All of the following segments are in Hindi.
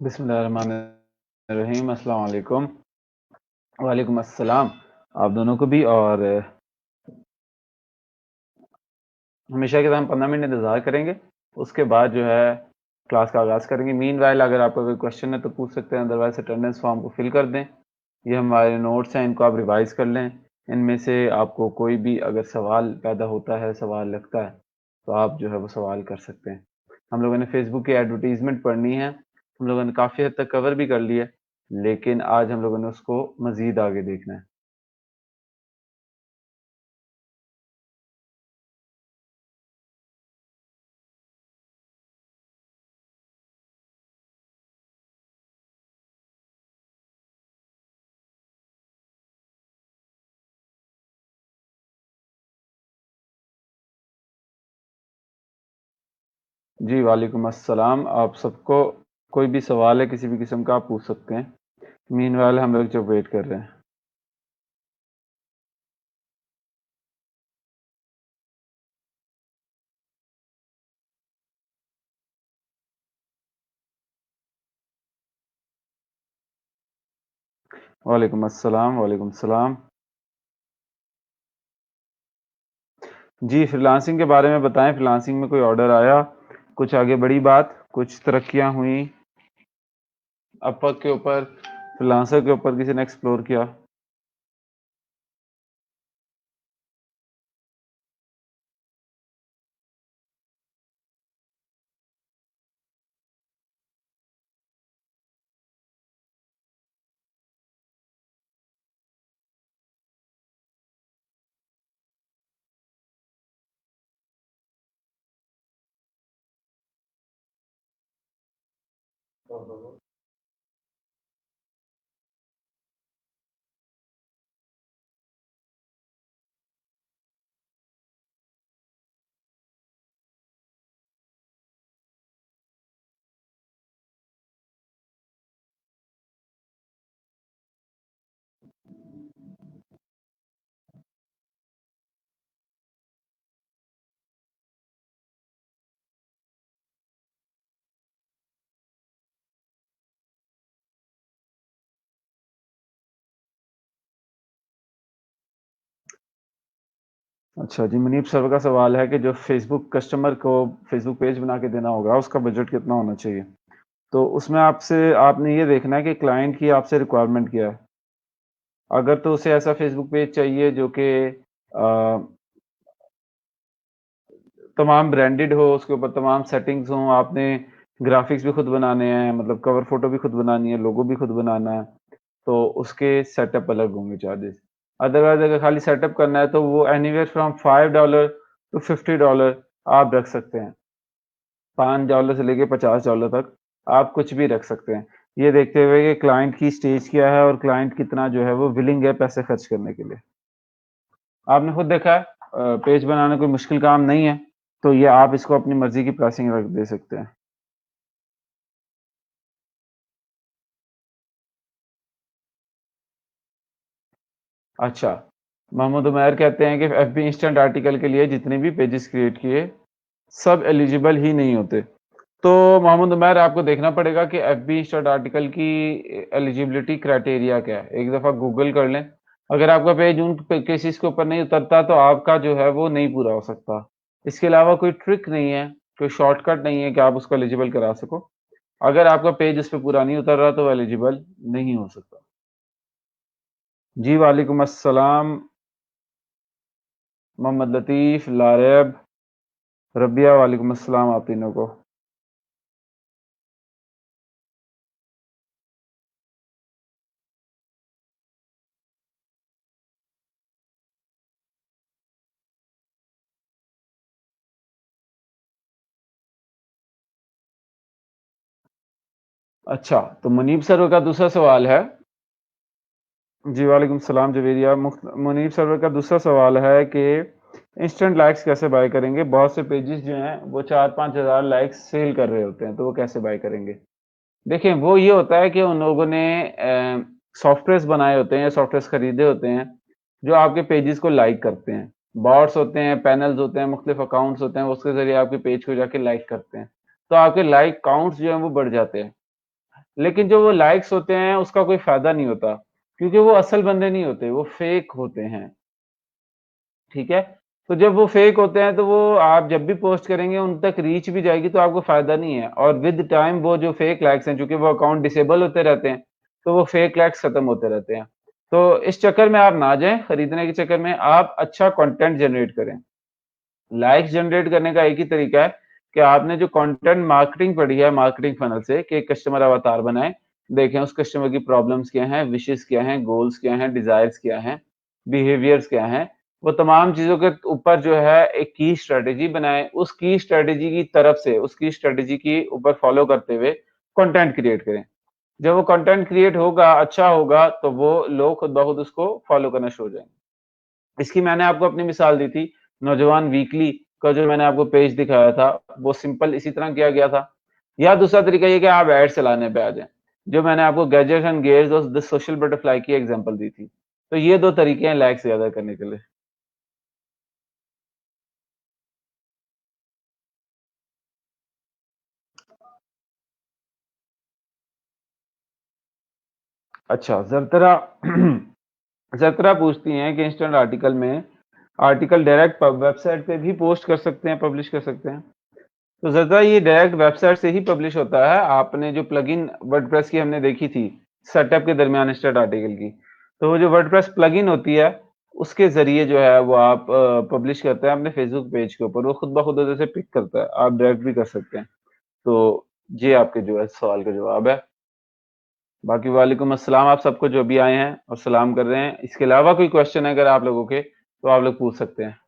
बिस्मिल्लाहिर्रहमानिर्रहीम। अस्सलाम वालेकुम। वालेकुम अस्सलाम आप दोनों को भी। और हमेशा की तरह हम 15 मिनट इंतज़ार करेंगे, उसके बाद जो है क्लास का आगाज़ करेंगे। मीनवाइल अगर आपका कोई क्वेश्चन है तो पूछ सकते हैं, अदरवाइज़ अटेंडेंस फॉर्म को फिल कर दें। ये हमारे नोट्स हैं, इनको आप रिवाइज़ कर लें। इनमें से आपको कोई भी अगर सवाल पैदा होता है, सवाल लगता है, तो आप जो है वो सवाल कर सकते हैं। हम लोगों ने फेसबुक की एडवर्टाइज़मेंट पढ़नी है, हम लोगों ने काफ़ी हद तक कवर भी कर लिया है, लेकिन आज हम लोगों ने उसको मज़ीद आगे देखना है। जी, वालेकुम अस्सलाम। आप सबको कोई भी सवाल है किसी भी किस्म का आप पूछ सकते हैं। मीनवाइल हम लोग जो वेट कर रहे हैं। वालेकुम अस्सलाम, वालेकुम सलाम। जी, फ्रीलांसिंग के बारे में बताएँ, फ्रीलांसिंग में कोई ऑर्डर आया? कुछ आगे बढ़ी बात? कुछ तरक्कियाँ हुई? अपवर्क के ऊपर, फ्रीलांसर के ऊपर किसी ने एक्सप्लोर किया? अच्छा जी, मुनीब सर का सवाल है कि जो फ़ेसबुक कस्टमर को फ़ेसबुक पेज बना के देना होगा, उसका बजट कितना होना चाहिए? तो उसमें आपसे आपने ये देखना है कि क्लाइंट की आपसे रिक्वायरमेंट क्या है। अगर तो उसे ऐसा फ़ेसबुक पेज चाहिए जो कि अ, तमाम ब्रांडेड हो, उसके ऊपर तमाम सेटिंग्स हों, आपने ग्राफ़िक्स भी खुद बनाने हैं, मतलब कवर फ़ोटो भी खुद बनानी है, लोगो भी खुद बनाना है, तो उसके सेटअप अलग होंगे चार्जेज़। अदरवाइज़ अगर खाली सेटअप करना है तो वो एनीवेयर फ्रॉम $5 टू $50 आप रख सकते हैं। $5 से लेके $50 तक आप कुछ भी रख सकते हैं। ये देखते हुए कि क्लाइंट की स्टेज क्या है और क्लाइंट कितना जो है वो विलिंग है पैसे खर्च करने के लिए। आपने खुद देखा है पेज बनाना कोई मुश्किल काम नहीं है, तो ये आप इसको अपनी मर्ज़ी की प्राइसिंग रख दे सकते हैं। अच्छा, मोहम्मद उमैर कहते हैं कि एफबी इंस्टेंट आर्टिकल के लिए जितने भी पेजेस क्रिएट किए, सब एलिजिबल ही नहीं होते। तो मोहम्मद उमैर आपको देखना पड़ेगा कि एफबी इंस्टेंट आर्टिकल की एलिजिबिलिटी क्राइटेरिया क्या है। एक दफ़ा गूगल कर लें, अगर आपका पेज उन केसेस के ऊपर नहीं उतरता तो आपका जो है वो नहीं पूरा हो सकता। इसके अलावा कोई ट्रिक नहीं है, कोई शॉर्टकट नहीं है कि आप उसको एलिजिबल करा सको। अगर आपका पेज उस पे पूरा नहीं उतर रहा तो वो एलिजिबल नहीं हो सकता। जी, वालेकुम अस्सलाम, मोहम्मद लतीफ़, लारेब, रबिया, वालेकुम अस्सलाम आप तीनों को। अच्छा, तो मुनीब सर का दूसरा सवाल है। जी, वालेकुम सलाम जवेरिया। मुनीब सर का दूसरा सवाल है कि इंस्टेंट लाइक्स कैसे बाय करेंगे? बहुत से पेजेस जो हैं वो 4-5 हज़ार लाइक्स सेल कर रहे होते हैं, तो वो कैसे बाय करेंगे? देखिए, वो ये होता है कि उन लोगों ने सॉफ्टवेयर्स बनाए होते हैं या सॉफ्टवेयर्स खरीदे होते हैं, जो आपके पेजेस को लाइक करते हैं। बॉट्स होते हैं, पैनल्स होते हैं, मुख्तलिफ अकाउंट्स होते हैं, उसके ज़रिए आपके पेज को जाके लाइक करते हैं। तो आपके लाइक काउंट्स जो हैं वो बढ़ जाते हैं। लेकिन जो वो लाइक्स होते हैं उसका कोई फ़ायदा नहीं होता, क्योंकि वो असल बंदे नहीं होते, वो फ़ेक होते हैं, ठीक है? तो जब वो फ़ेक होते हैं तो वो आप जब भी पोस्ट करेंगे उन तक रीच भी जाएगी तो आपको फ़ायदा नहीं है और विद टाइम वो जो फ़ेक लाइक्स हैं चूँकि वो अकाउंट डिसेबल होते रहते हैं, तो वो फ़ेक लाइक्स खत्म होते रहते हैं। तो इस चक्कर में आप ना जाएँ, खरीदने के चक्कर में आप अच्छा कंटेंट जनरेट करें। लाइक्स जनरेट करने का एक ही तरीका है कि आपने जो कंटेंट मार्केटिंग पढ़ी है मार्केटिंग फनल से कि कस्टमर अवतार बनाएँ, देखें उस कस्टमर की प्रॉब्लम्स क्या हैं, विशेज़ क्या हैं, गोल्स क्या हैं, डिज़ायर्स क्या हैं, बिहेवियर्स क्या हैं, वो तमाम चीज़ों के ऊपर जो है एक की स्ट्रैटेजी बनाएँ, उस की स्ट्रैटेजी की तरफ से, उस की स्ट्रैटेजी के ऊपर फॉलो करते हुए कंटेंट क्रिएट करें। जब वो कंटेंट क्रिएट होगा, अच्छा होगा, तो वो लोग खुद ब खुद उसको फॉलो करना शुरू हो जाएँगे। इसकी मैंने आपको अपनी मिसाल दी थी, नौजवान वीकली का जो मैंने आपको पेज दिखाया था, वो सिंपल इसी तरह किया गया था। या दूसरा तरीका ये कि आप ऐड चलाने पे आ जाएँ, जो मैंने आपको गैजेट्स एंड गियर्स और द सोशल बटरफ्लाई की एग्ज़ाम्पल दी थी। तो ये 2 तरीके हैं लाइक्स ज़्यादा करने के लिए। अच्छा, ज़रतरा ज़रतरा पूछती हैं कि इंस्टेंट आर्टिकल में आर्टिकल डायरेक्ट प वेबसाइट पे भी पोस्ट कर सकते हैं, पब्लिश कर सकते हैं? तो ज़्यादा ये डायरेक्ट वेबसाइट से ही पब्लिश होता है। आपने जो प्लगइन वर्डप्रेस की हमने देखी थी, सेटअप के दरमियान इंस्टेंट आर्टिकल की, तो वो जो वर्डप्रेस प्लगइन होती है, उसके ज़रिए जो है वो आप पब्लिश करते हैं अपने फेसबुक पेज के ऊपर, वो खुद ब खुद उधर से पिक करता है, आप डायरेक्ट भी कर सकते हैं। तो ये आपके जो है सवाल का जवाब है। बाकी वालेकुम अस्सलाम आप सबको जो भी आए हैं और सलाम कर रहे हैं। इसके अलावा कोई क्वेश्चन है अगर आप लोगों के, तो आप लोग पूछ सकते हैं।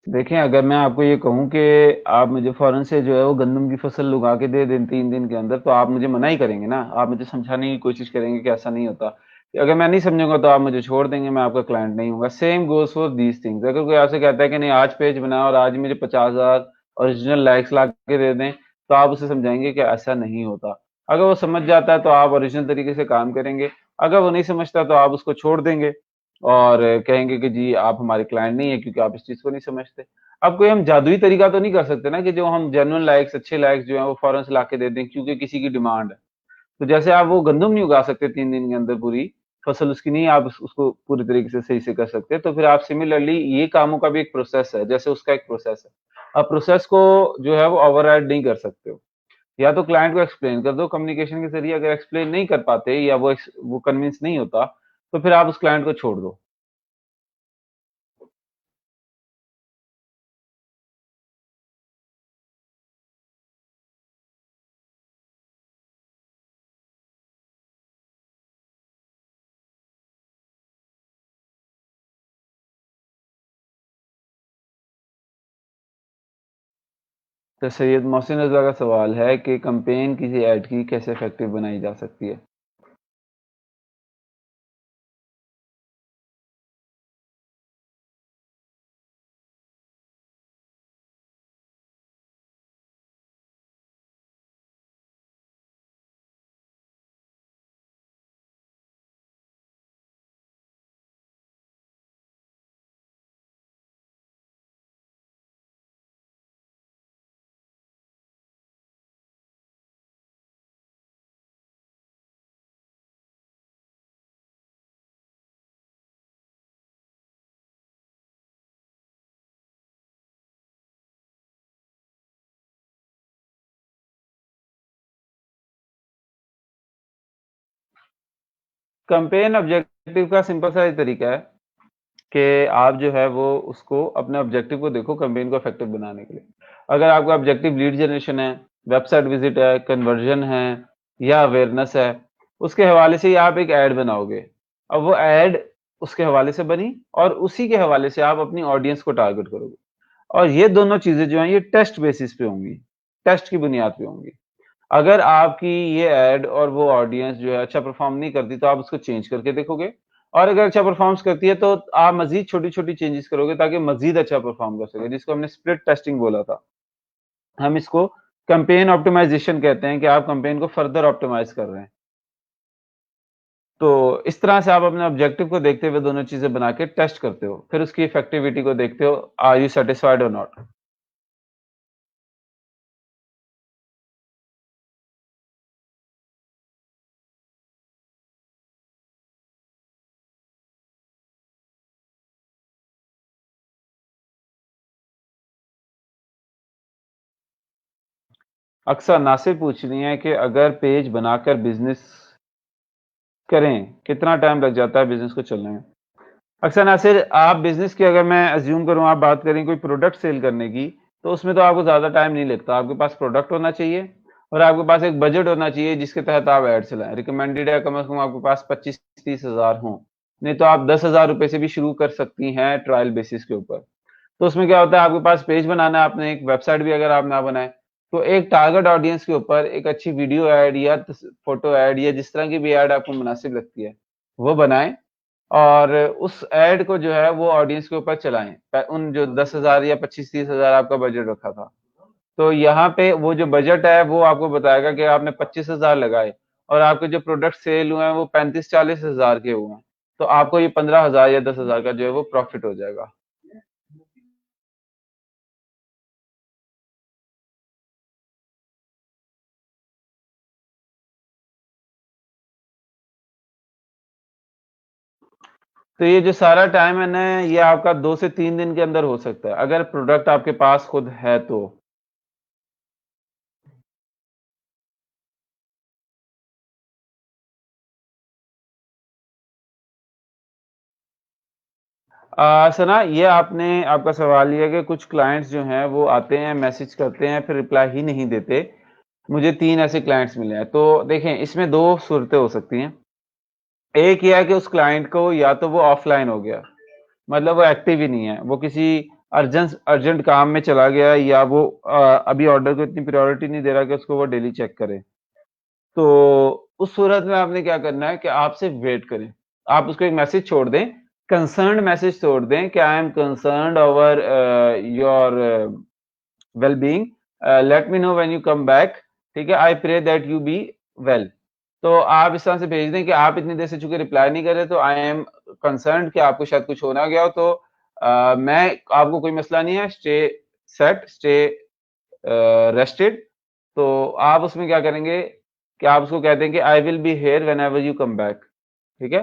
देखें, अगर मैं आपको ये कहूँ कि आप मुझे फ़ौरन से जो है वो गंदम की फ़सल उगा के दे दें 3 दिन के अंदर, तो आप मुझे मना ही करेंगे ना। आप मुझे समझाने की कोशिश करेंगे कि ऐसा नहीं होता। अगर मैं नहीं समझूँगा तो आप मुझे छोड़ देंगे, मैं आपका क्लाइंट नहीं हूँगा। Same goes for these things अगर कोई आपसे कहता है कि नहीं आज पेज बनाओ और आज मुझे 50,000 ओरिजिनल लाइक्स ला के दे दें, तो आप उसे समझाएँगे कि ऐसा नहीं होता। अगर वो समझ जाता है तो आप ओरिजिनल तरीके से काम करेंगे, अगर वो नहीं समझता तो आप उसको छोड़ देंगे और कहेंगे कि जी आप हमारे क्लाइंट नहीं हैं क्योंकि आप इस चीज़ को नहीं समझते। अब कोई हम जादुई तरीका तो नहीं कर सकते ना कि जो हम जेन्युइन लाइक्स अच्छे लाइक्स जो हैं वो फ़ौरन से लाके दे दें क्योंकि किसी की डिमांड है। तो जैसे आप वो गंदम नहीं उगा सकते 3 दिन के अंदर पूरी फसल उसकी नहीं आप उसको पूरी तरीके से सही से कर सकते, तो फिर आप सिमिलरली ये कामों का भी एक प्रोसेस है, जैसे उसका एक प्रोसेस है। आप प्रोसेस को जो है वो ओवरराइड नहीं कर सकते हो। या तो क्लाइंट को एक्सप्लेन कर दो कम्युनिकेशन के ज़रिए अगर एक्सप्लेन नहीं कर पाते या वो कन्विंस नहीं होता, तो फिर आप उस क्लाइंट को छोड़ दो। तो सैयद मोहसिन रज़ा का सवाल है कि कैम्पेन किसी ऐड की कैसे इफ़ेक्टिव बनाई जा सकती है? कैम्पेन ऑब्जेक्टिव का सिंपल सा ही तरीका है कि आप जो है वो उसको अपने ऑब्जेक्टिव को देखो कैम्पेन को इफेक्टिव बनाने के लिए। अगर आपका ऑब्जेक्टिव लीड जनरेशन है, वेबसाइट विज़िट है, कन्वर्जन है या अवेयरनेस है, उसके हवाले से ही आप एक ऐड बनाओगे। अब वो ऐड उसके हवाले से बनी और उसी के हवाले से आप अपनी ऑडियंस को टारगेट करोगे। और ये दोनों चीज़ें जो हैं ये टेस्ट बेसिस पे होंगी, टेस्ट की बुनियाद पे होंगी। अगर आपकी ये ऐड और वो ऑडियंस जो है अच्छा परफ़ॉर्म नहीं करती तो आप उसको चेंज करके देखोगे और अगर अच्छा परफ़ॉर्म्स करती है तो आप मज़ीद छोटी-छोटी चेंजेस करोगे ताकि मज़ीद अच्छा परफ़ॉर्म कर सके, जिसको हमने स्प्लिट टेस्टिंग बोला था। हम इसको कैम्पेन ऑप्टिमाइज़ेशन कहते हैं कि आप कैम्पेन को फर्दर ऑप्टिमाइज़ कर रहे हैं। तो इस तरह से आप अपने ऑब्जेक्टिव को देखते हुए दोनों चीज़ें बना के टेस्ट करते हो। फिर उसकी इफेक्टिविटी को देखते हो, आर यू सैटिस्फाइड और नॉट? अक्सर नासिर पूछ रही हैं कि अगर पेज बनाकर बिज़नेस करें, कितना टाइम लग जाता है बिज़नेस को चलने में? अक्सर नासिर आप बिज़नेस की अगर मैं अज़्यूम करूँ आप बात करें कोई प्रोडक्ट सेल करने की, तो उसमें तो आपको ज़्यादा टाइम नहीं लगता। आपके पास प्रोडक्ट होना चाहिए और आपके पास एक बजट होना चाहिए जिसके तहत आप ऐड चलाएँ। रिकमेंडेड है कम से कम आपके पास 25-30 हज़ार हों। नहीं तो आप 10,000 रुपए से भी शुरू कर सकती हैं ट्रायल बेसिस के ऊपर। तो उसमें क्या होता है आपके पास पेज बनाना है आपने एक वेबसाइट भी अगर आप ना बनाएँ, तो एक टारगेट ऑडियंस के ऊपर एक अच्छी वीडियो ऐड या फ़ोटो ऐड या जिस तरह की भी ऐड आपको मुनासिब लगती है, वो बनाएँ और उस ऐड को जो है वो ऑडियंस के ऊपर चलाएँ। उन जो 10,000 या 25-30 हज़ार आपका बजट रखा था। तो यहाँ पे वो जो बजट है वो आपको बताएगा कि आपने 25,000 लगाए और आपके जो प्रोडक्ट सेल हुए हैं वो 35-40 हज़ार के हुए हैं। तो आपको ये 15,000 या 10,000 का जो है वो प्रॉफ़िट हो जाएगा। तो ये जो सारा टाइम है ना, ये आपका 2 से 3 दिन के अंदर हो सकता है, अगर प्रोडक्ट आपके पास खुद है तो। सना ये आपने आपका सवाल ये है कि कुछ क्लाइंट्स जो हैं वो आते हैं, मैसेज करते हैं, फिर रिप्लाई ही नहीं देते। मुझे 3 ऐसे क्लाइंट्स मिले हैं। तो देखें इसमें 2 सूरतें हो सकती हैं। एक ये है कि उस क्लाइंट को या तो वो ऑफ़लाइन हो गया, मतलब वो एक्टिव ही नहीं है, वो किसी अर्जेंट काम में चला गया है या वो अभी ऑर्डर को इतनी प्रायोरिटी नहीं दे रहा कि उसको वो डेली चेक करे। तो उस सूरत में आपने क्या करना है कि आप सिर्फ वेट करें। आप उसको एक मैसेज छोड़ दें, कंसर्न्ड मैसेज छोड़ दें कि I am concerned over your well-being let me know when you come back ठीक है? I pray that you be well. तो आप इस तरह से भेज दें कि आप इतनी देर से चूँकि रिप्लाई नहीं कर रहे तो आई एम कंसर्न्ड कि आपको शायद कुछ हो ना गया हो तो मैं आपको कोई मसला नहीं है, स्टे सेट, स्टे रेस्टेड तो आप उसमें क्या करेंगे कि आप उसको कह दें कि I will be here whenever you come back ठीक है?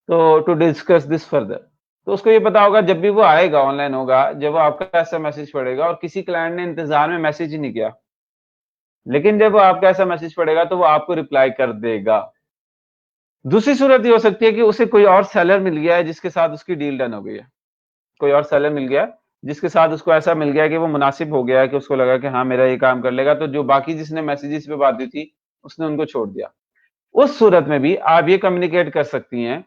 तो टू डिस्कस दिस फर्दर तो उसको ये पता होगा जब भी वो आएगा ऑनलाइन होगा, जब वो आपका ऐसा मैसेज पढ़ेगा और किसी क्लाइंट ने इंतज़ार में मैसेज ही नहीं किया, लेकिन जब वो आपका ऐसा मैसेज पढ़ेगा तो वो आपको रिप्लाई कर देगा। दूसरी सूरत ये हो सकती है कि उसे कोई और सेलर मिल गया है जिसके साथ उसकी डील डन हो गई है। कोई और सेलर मिल गया, जिसके साथ उसको ऐसा मिल गया कि वो मुनासिब हो गया है कि उसको लगा कि हाँ, मेरा ये काम कर लेगा, तो जो बाकी जिसने मैसेजेस पे बातें थी, उसने उनको छोड़ दिया। उस सूरत में भी आप ये कम्युनिकेट कर सकती हैं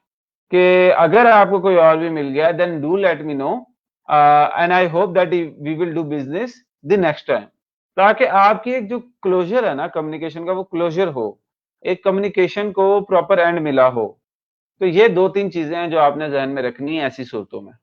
कि अगर आपको कोई और भी मिल गया then do let me know and I hope that we will do business the next time. ताकि आपकी एक जो क्लोज़र है ना कम्युनिकेशन का वो क्लोज़र हो। एक कम्युनिकेशन को प्रॉपर एंड मिला हो। तो ये 2-3 चीज़ें हैं जो आपने ज़हन में रखनी है ऐसी सूरतों में।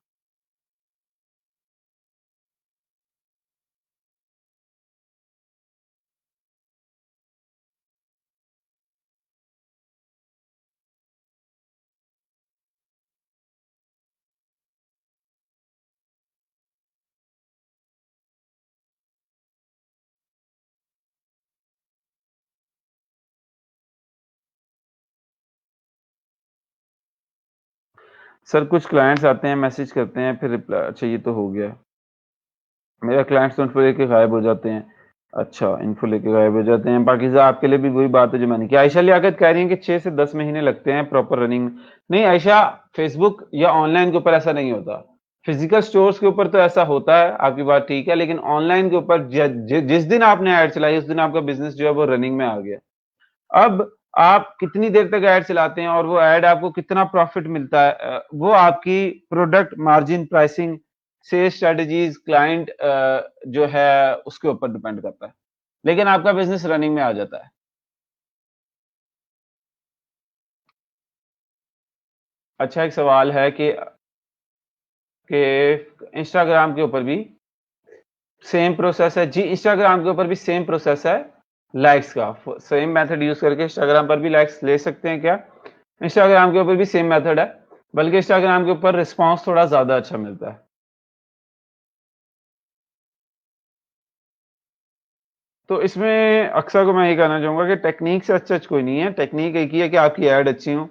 सर कुछ क्लाइंट्स आते हैं, मैसेज करते हैं, फिर रिप्लाई अच्छा ये तो हो गया। मेरा क्लाइंट्स तो इन्फो लेके गायब हो जाते हैं। अच्छा, इन्फो लेके गायब हो जाते हैं। पाकीज़ा आपके लिए भी वही बात है जो मैंने की। आयशा लियाकत कह रही हैं कि 6 से 10 महीने लगते हैं प्रॉपर रनिंग में। नहीं आयशा, फ़ेसबुक या ऑनलाइन के ऊपर ऐसा नहीं होता। फ़िज़िकल स्टोर्स के ऊपर तो ऐसा होता है, आपकी बात ठीक है, लेकिन ऑनलाइन के ऊपर जिस दिन आपने ऐड चलाई, उस दिन आपका बिज़नेस जो है वो रनिंग में आ गया। अब आप कितनी देर तक ऐड चलाते हैं और वो ऐड आपको कितना प्रॉफ़िट मिलता है वो आपकी product margin pricing sales strategies client जो है उसके ऊपर डिपेंड करता है, लेकिन आपका बिजनेस रनिंग में आ जाता है। अच्छा, एक सवाल है कि इंस्टाग्राम के ऊपर भी सेम प्रोसेस है जी, इंस्टाग्राम के ऊपर भी सेम प्रोसेस है लाइक्स का। सेम मेथड यूज करके इंस्टाग्राम पर भी लाइक्स ले सकते हैं क्या? इंस्टाग्राम के ऊपर भी सेम मेथड है, बल्कि इंस्टाग्राम के ऊपर रिस्पांस थोड़ा ज्यादा अच्छा मिलता है। तो इसमें अक्सर को मैं ये कहना चाहूंगा कि टेक्निक से सच कोई नहीं है, टेक्निक एक ही है कि आपकी ऐड अच्छी हो,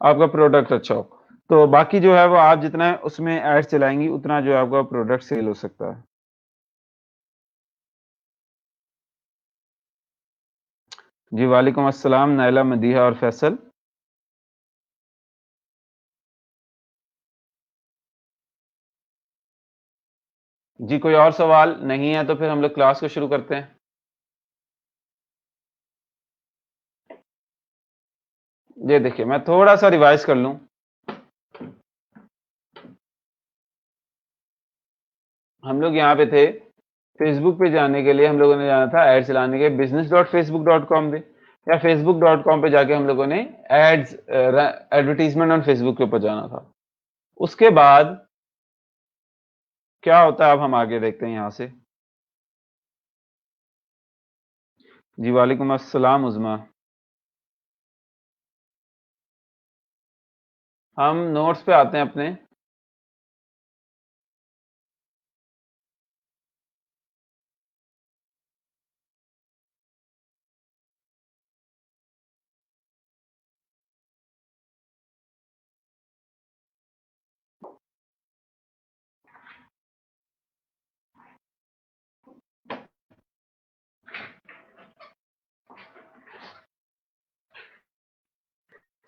आपका प्रोडक्ट अच्छा हो। तो बाकी जो है वो आप जितना उसमें ऐड चलाएंगी उतना जो है आपका प्रोडक्ट सेल हो सकता है। जी वालेकुम अस्सलाम नाइला, मदीहा और फैसल। जी कोई और सवाल नहीं है तो फिर हम लोग क्लास को शुरू करते हैं। ये देखिए मैं थोड़ा सा रिवाइज कर लूं। हम लोग यहाँ पे थे, फेसबुक पे जाने के लिए हम लोगों ने जाना था ऐड चलाने के business.facebook.com पे, या facebook.com पे जाके हम लोगों ने एड्स एडवर्टीजमेंट ऑन फेसबुक के ऊपर जाना था। उसके बाद क्या होता है अब हम आगे देखते हैं यहाँ से। जी वालेकुम अस्सलाम उज़मा। हम नोट्स पे आते हैं अपने।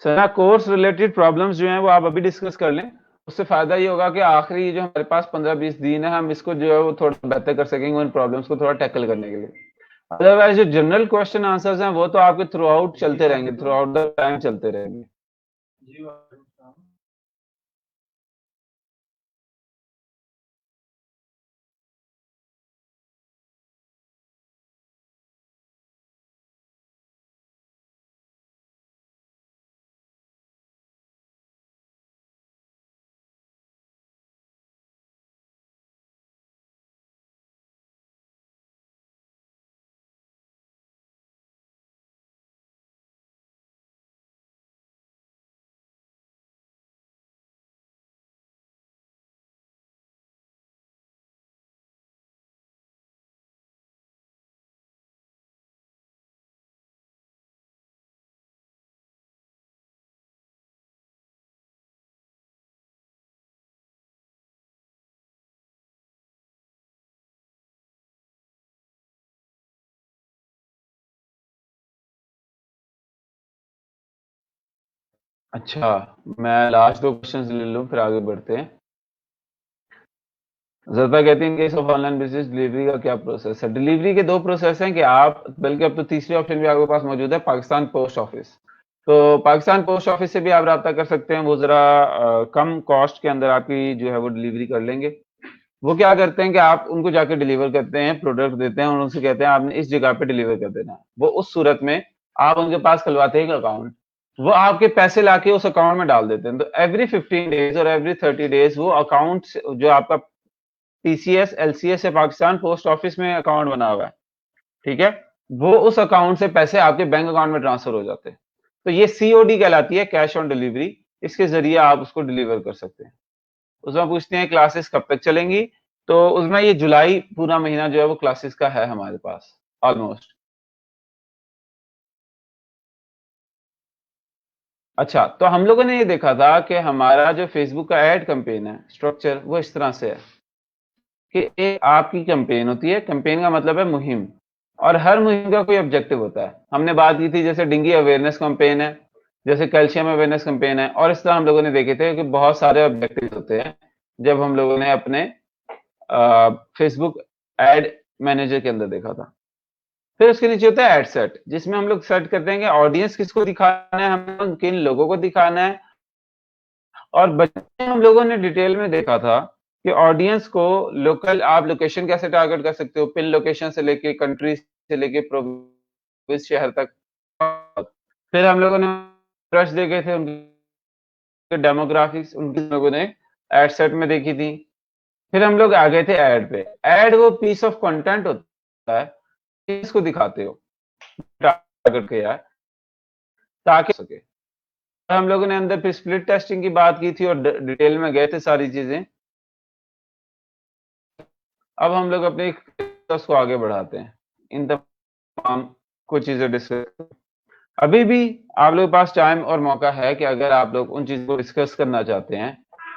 सना कोर्स रिलेटेड प्रॉब्लम्स जो हैं वो आप अभी डिस्कस कर लें। उससे फायदा ये होगा कि आखिरी जो हमारे पास 15-20 दिन है हम इसको जो है वो थोड़ा बेहतर कर सकेंगे उन प्रॉब्लम्स को थोड़ा टैकल करने के लिए। अदरवाइज जो जनरल क्वेश्चन आंसर्स हैं वो तो आपके थ्रू आउट चलते रहेंगे, थ्रू आउट द टाइम चलते रहेंगे। अच्छा, मैं लास्ट 2 क्वेश्चंस ले लूँ फिर आगे बढ़ते हैं। ज़रदा कहती है in case of online business delivery का क्या प्रोसेस है? डिलीवरी के 2 प्रोसेस हैं कि आप, बल्कि अब तो तीसरी ऑप्शन भी आपके पास मौजूद है, पाकिस्तान पोस्ट ऑफिस। तो पाकिस्तान पोस्ट ऑफिस से भी आप राब्ता कर सकते हैं, वो ज़रा कम कॉस्ट के अंदर आपकी जो है वो डिलीवरी कर लेंगे। वो क्या करते हैं कि आप उनको जाके डिलीवर करते हैं, प्रोडक्ट देते हैं और उनसे कहते हैं आपने इस जगह पे डिलीवर कर देना है। वो उस सूरत में आप उनके पास खुलवाते हैं एक अकाउंट, वो आपके पैसे लाके उस अकाउंट में डाल देते हैं। तो एवरी 15 डेज़ और एवरी 30 डेज़ वो अकाउंट जो आपका टीसीएस, एलसीएस या पाकिस्तान पोस्ट ऑफिस में अकाउंट बना हुआ है, ठीक है? वो उस अकाउंट से पैसे आपके बैंक अकाउंट में ट्रांसफर हो जाते हैं। तो ये सीओडी कहलाती है, कैश ऑन डिलीवरी। इसके ज़रिए आप उसको डिलीवर कर सकते हैं। उसमें पूछते हैं क्लासेस कब तक चलेंगी? तो उसमें ये जुलाई पूरा महीना जो है वो क्लासेस का है हमारे पास ऑलमोस्ट। अच्छा, तो हम लोगों ने ये देखा था कि हमारा जो फेसबुक का एड कैंपेन है, स्ट्रक्चर वो इस तरह से है कि एक आपकी कैंपेन होती है, कैंपेन का मतलब है मुहिम, और हर मुहिम का कोई ऑब्जेक्टिव होता है। हमने बात की थी जैसे डेंगू अवेयरनेस कैंपेन है, जैसे कैल्शियम अवेयरनेस कैंपेन है, और इस तरह हम लोगों ने देखे थे कि बहुत सारे ऑब्जेक्टिव होते हैं जब हम लोगों ने अपने फेसबुक एड मैनेजर के अंदर देखा था। फिर उसके नीचे होता है एड सेट, जिसमें हम लोग सेट करते हैं कि ऑडियंस किसको दिखाना है, हमें किन लोगों को दिखाना है। और बच्चे हम लोगों ने डिटेल में देखा था कि ऑडियंस को लोकल आप लोकेशन कैसे टारगेट कर सकते हो, पिन लोकेशन से लेके कंट्री से लेके प्रोविंस शहर तक। फिर हम लोगों ने ट्रस्ट देखे थे उनके डेमोग्राफिक्स उनकी लोगों ने एड सेट में देखी थी। फिर हम लोग आ गए थे ऐड पे। ऐड वो पीस ऑफ कंटेंट होता है, इसको दिखाते हो टारगेट किया है ताकि हो सके। हम लोगों ने अंदर फिर स्प्लिट टेस्टिंग की बात की थी और डिटेल में गए थे सारी चीजें। अब हम लोग अपने को आगे बढ़ाते हैं, इन तमाम कुछ चीजें डिस्कस। अभी भी आप लोगों के पास टाइम और मौका है कि अगर आप लोग उन चीजों को डिस्कस करना चाहते हैं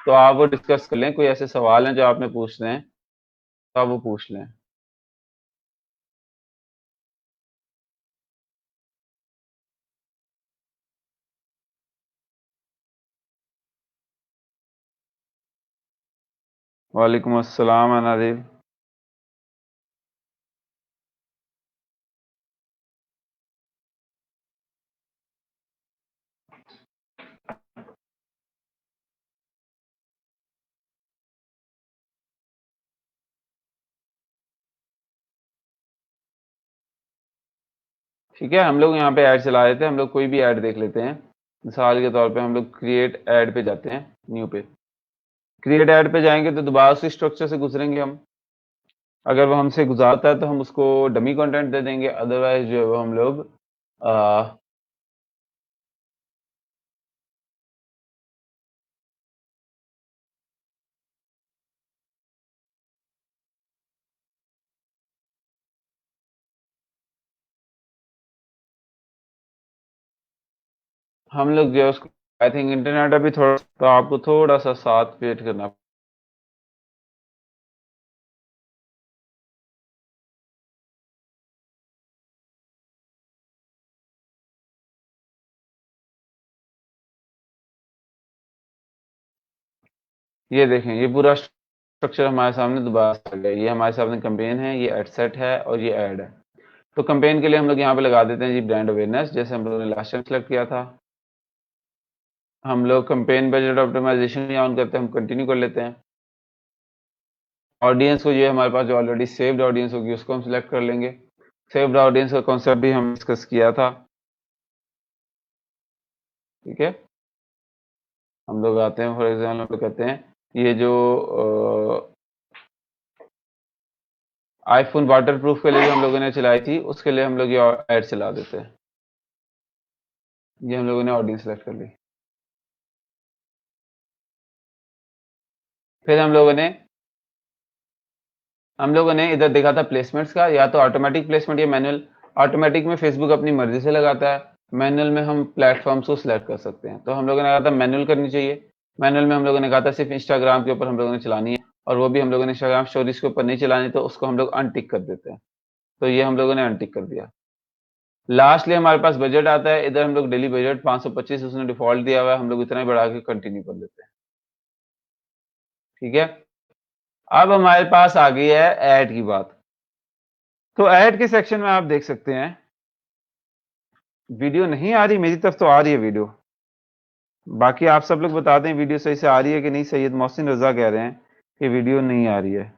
तो आप वो डिस्कस कर लें। कोई ऐसे सवाल हैं जो आपने पूछने हैं तो आप वो पूछ लें। वालेकुम अस्सलाम अनादिल। ठीक है, हम लोग यहाँ पे ऐड चला रहे थे। हम लोग कोई भी ऐड देख लेते हैं। मिसाल के तौर पे हम लोग क्रिएट ऐड पे जाते हैं, न्यू पे। क्रिएट ऐड पे जाएंगे तो दोबारा उसी स्ट्रक्चर से गुजरेंगे हम। अगर वो हमसे गुजारता है तो हम उसको डमी कंटेंट दे देंगे, अदरवाइज जो है वो हम लोग आ, हम लोग जो है उसको आई थिंक इंटरनेट अभी थोड़ा तो आपको थोड़ा सा साथ वेट करना। ये देखें, ये पूरा स्ट्रक्चर हमारे सामने दोबारा आ गया। ये हमारे सामने कैंपेन है, ये एड सेट है और ये ऐड है। तो कैंपेन के लिए हम लोग यहाँ पे लगा देते हैं जी ब्रांड अवेयरनेस, जैसे हम लोगों ने लास्ट टाइम सेलेक्ट किया था। हम लोग कैंपेन बजट ऑप्टिमाइजेशन यहाँ ऑन करते हैं, हम कंटिन्यू कर लेते हैं। ऑडियंस को जो है हमारे पास जो ऑलरेडी सेव्ड ऑडियंस होगी उसको हम सिलेक्ट कर लेंगे। सेव्ड ऑडियंस का कॉन्सेप्ट भी हम डिस्कस किया था। ठीक है, हम लोग आते हैं, फॉर एग्जाम्पल हम लोग कहते हैं ये जो आईफोन वाटर प्रूफ के लिए जो हम लोगों ने चलाई थी उसके लिए हम लोग ये ऐड चला देते हैं। ये हम लोगों ने ऑडियंस सेलेक्ट कर ली। फिर हम लोगों ने इधर देखा था प्लेसमेंट्स का, या तो ऑटोमेटिक प्लेसमेंट या मैनुअल। ऑटोमेटिक में फेसबुक अपनी मर्जी से लगाता है, मैनुअल में हम प्लेटफॉर्म्स को सिलेक्ट कर सकते हैं। तो हम लोगों ने कहा था मैनुअल करनी चाहिए। मैनुअल में हम लोगों ने कहा था सिर्फ इंस्टाग्राम के ऊपर हम लोगों ने चलानी है, और वो भी हम लोगों ने इंस्टाग्राम स्टोरीज के ऊपर नहीं चलानी, तो उसको हम लोग अनटिक कर देते हैं। तो ये हम लोगों ने अनटिक कर दिया। लास्टली हमारे पास बजट आता है। इधर हम लोग डेली बजट 525 उसने डिफॉल्ट दिया हुआ है, हम लोग इतना ही बढ़ा के कंटिन्यू कर देते हैं। ठीक है, अब हमारे पास आ गई है ऐड की बात। तो ऐड के सेक्शन में आप देख सकते हैं, वीडियो नहीं आ रही मेरी तरफ तो आ रही है वीडियो। बाकी आप सब लोग बता दें वीडियो सही से आ रही है कि नहीं। सैयद मोहसिन रजा कह रहे हैं कि वीडियो नहीं आ रही है।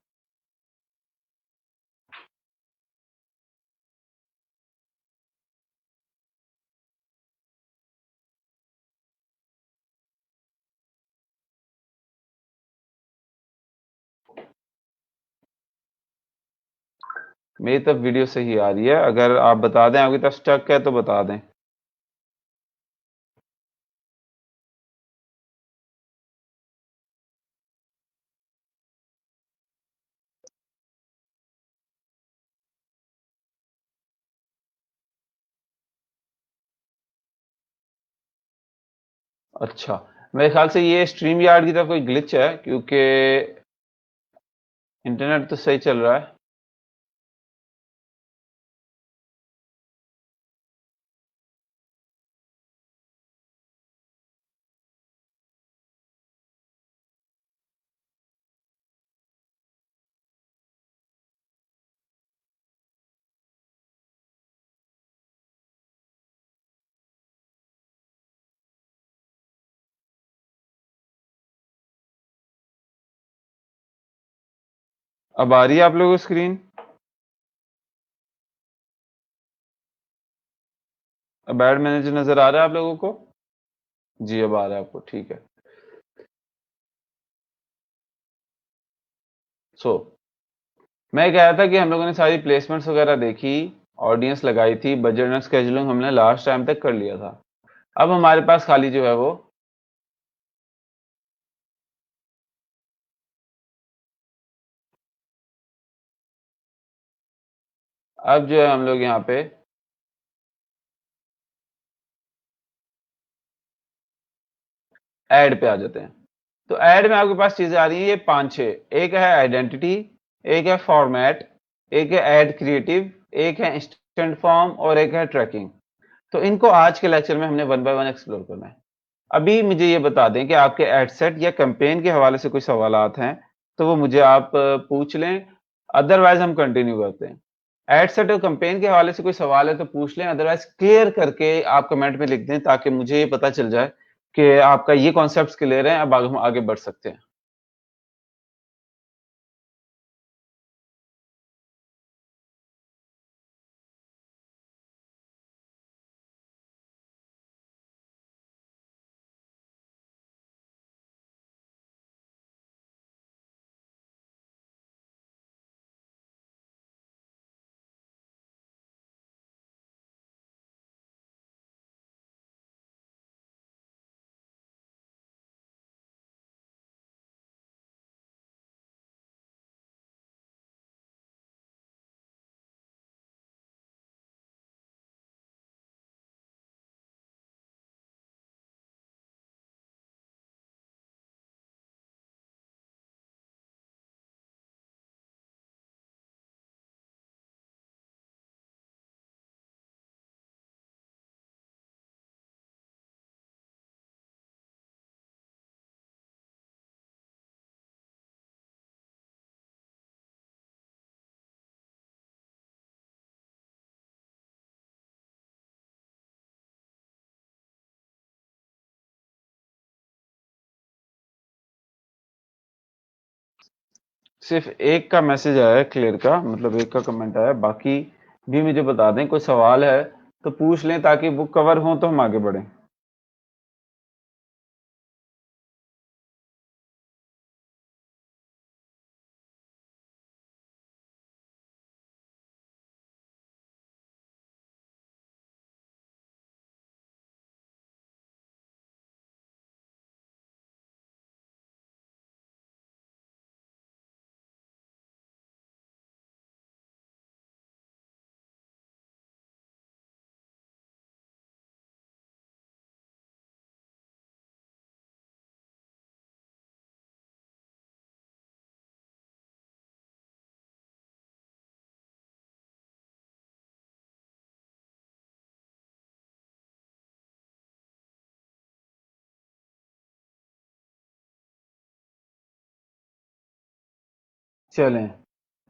मेरी तरफ वीडियो सही आ रही है, अगर आप बता दें आपकी तरफ स्टक है तो बता दें। अच्छा, मेरे ख्याल से ये स्ट्रीम यार्ड की तरफ कोई ग्लिच है, क्योंकि इंटरनेट तो सही चल रहा है। अब आ रही है आप लोगों को स्क्रीन? अब एड मैनेजर नज़र आ रहा है आप लोगों को? जी, अब आ रहा है आपको, ठीक है। सो मैं कह रहा था कि हम लोगों ने सारी प्लेसमेंट्स वगैरह देखी, ऑडियंस लगाई थी, बजट एंड शेड्यूलिंग हमने लास्ट टाइम तक कर लिया था। अब हमारे पास खाली जो है वो अब जो है हम लोग यहाँ पे ऐड पे आ जाते हैं। तो ऐड में आपके पास चीजें आ रही हैं ये 5-6, एक है आइडेंटिटी, एक है फॉर्मेट, एक है ऐड क्रिएटिव, एक है इंस्टेंट फॉर्म और एक है ट्रैकिंग। तो इनको आज के लेक्चर में हमने वन बाय वन एक्सप्लोर करना है। अभी मुझे ये बता दें कि आपके एड सेट या कैंपेन के हवाले से कोई सवालात हैं, तो वो मुझे आप पूछ लें, अदरवाइज़ हम कंटिन्यू करते हैं। एड सेट और कैंपेन के हवाले से कोई सवाल है तो पूछ लें, अदरवाइज़ क्लियर करके आप कमेंट में लिख दें ताकि मुझे ये पता चल जाए कि आपका ये कॉन्सेप्ट्स क्लियर है, अब हम आगे बढ़ सकते हैं। सिर्फ एक का मैसेज आया है क्लियर का, मतलब एक का कमेंट आया है, बाकी भी मुझे बता दें, कोई सवाल है तो पूछ लें ताकि वो कवर हो तो हम आगे बढ़ें। चलें,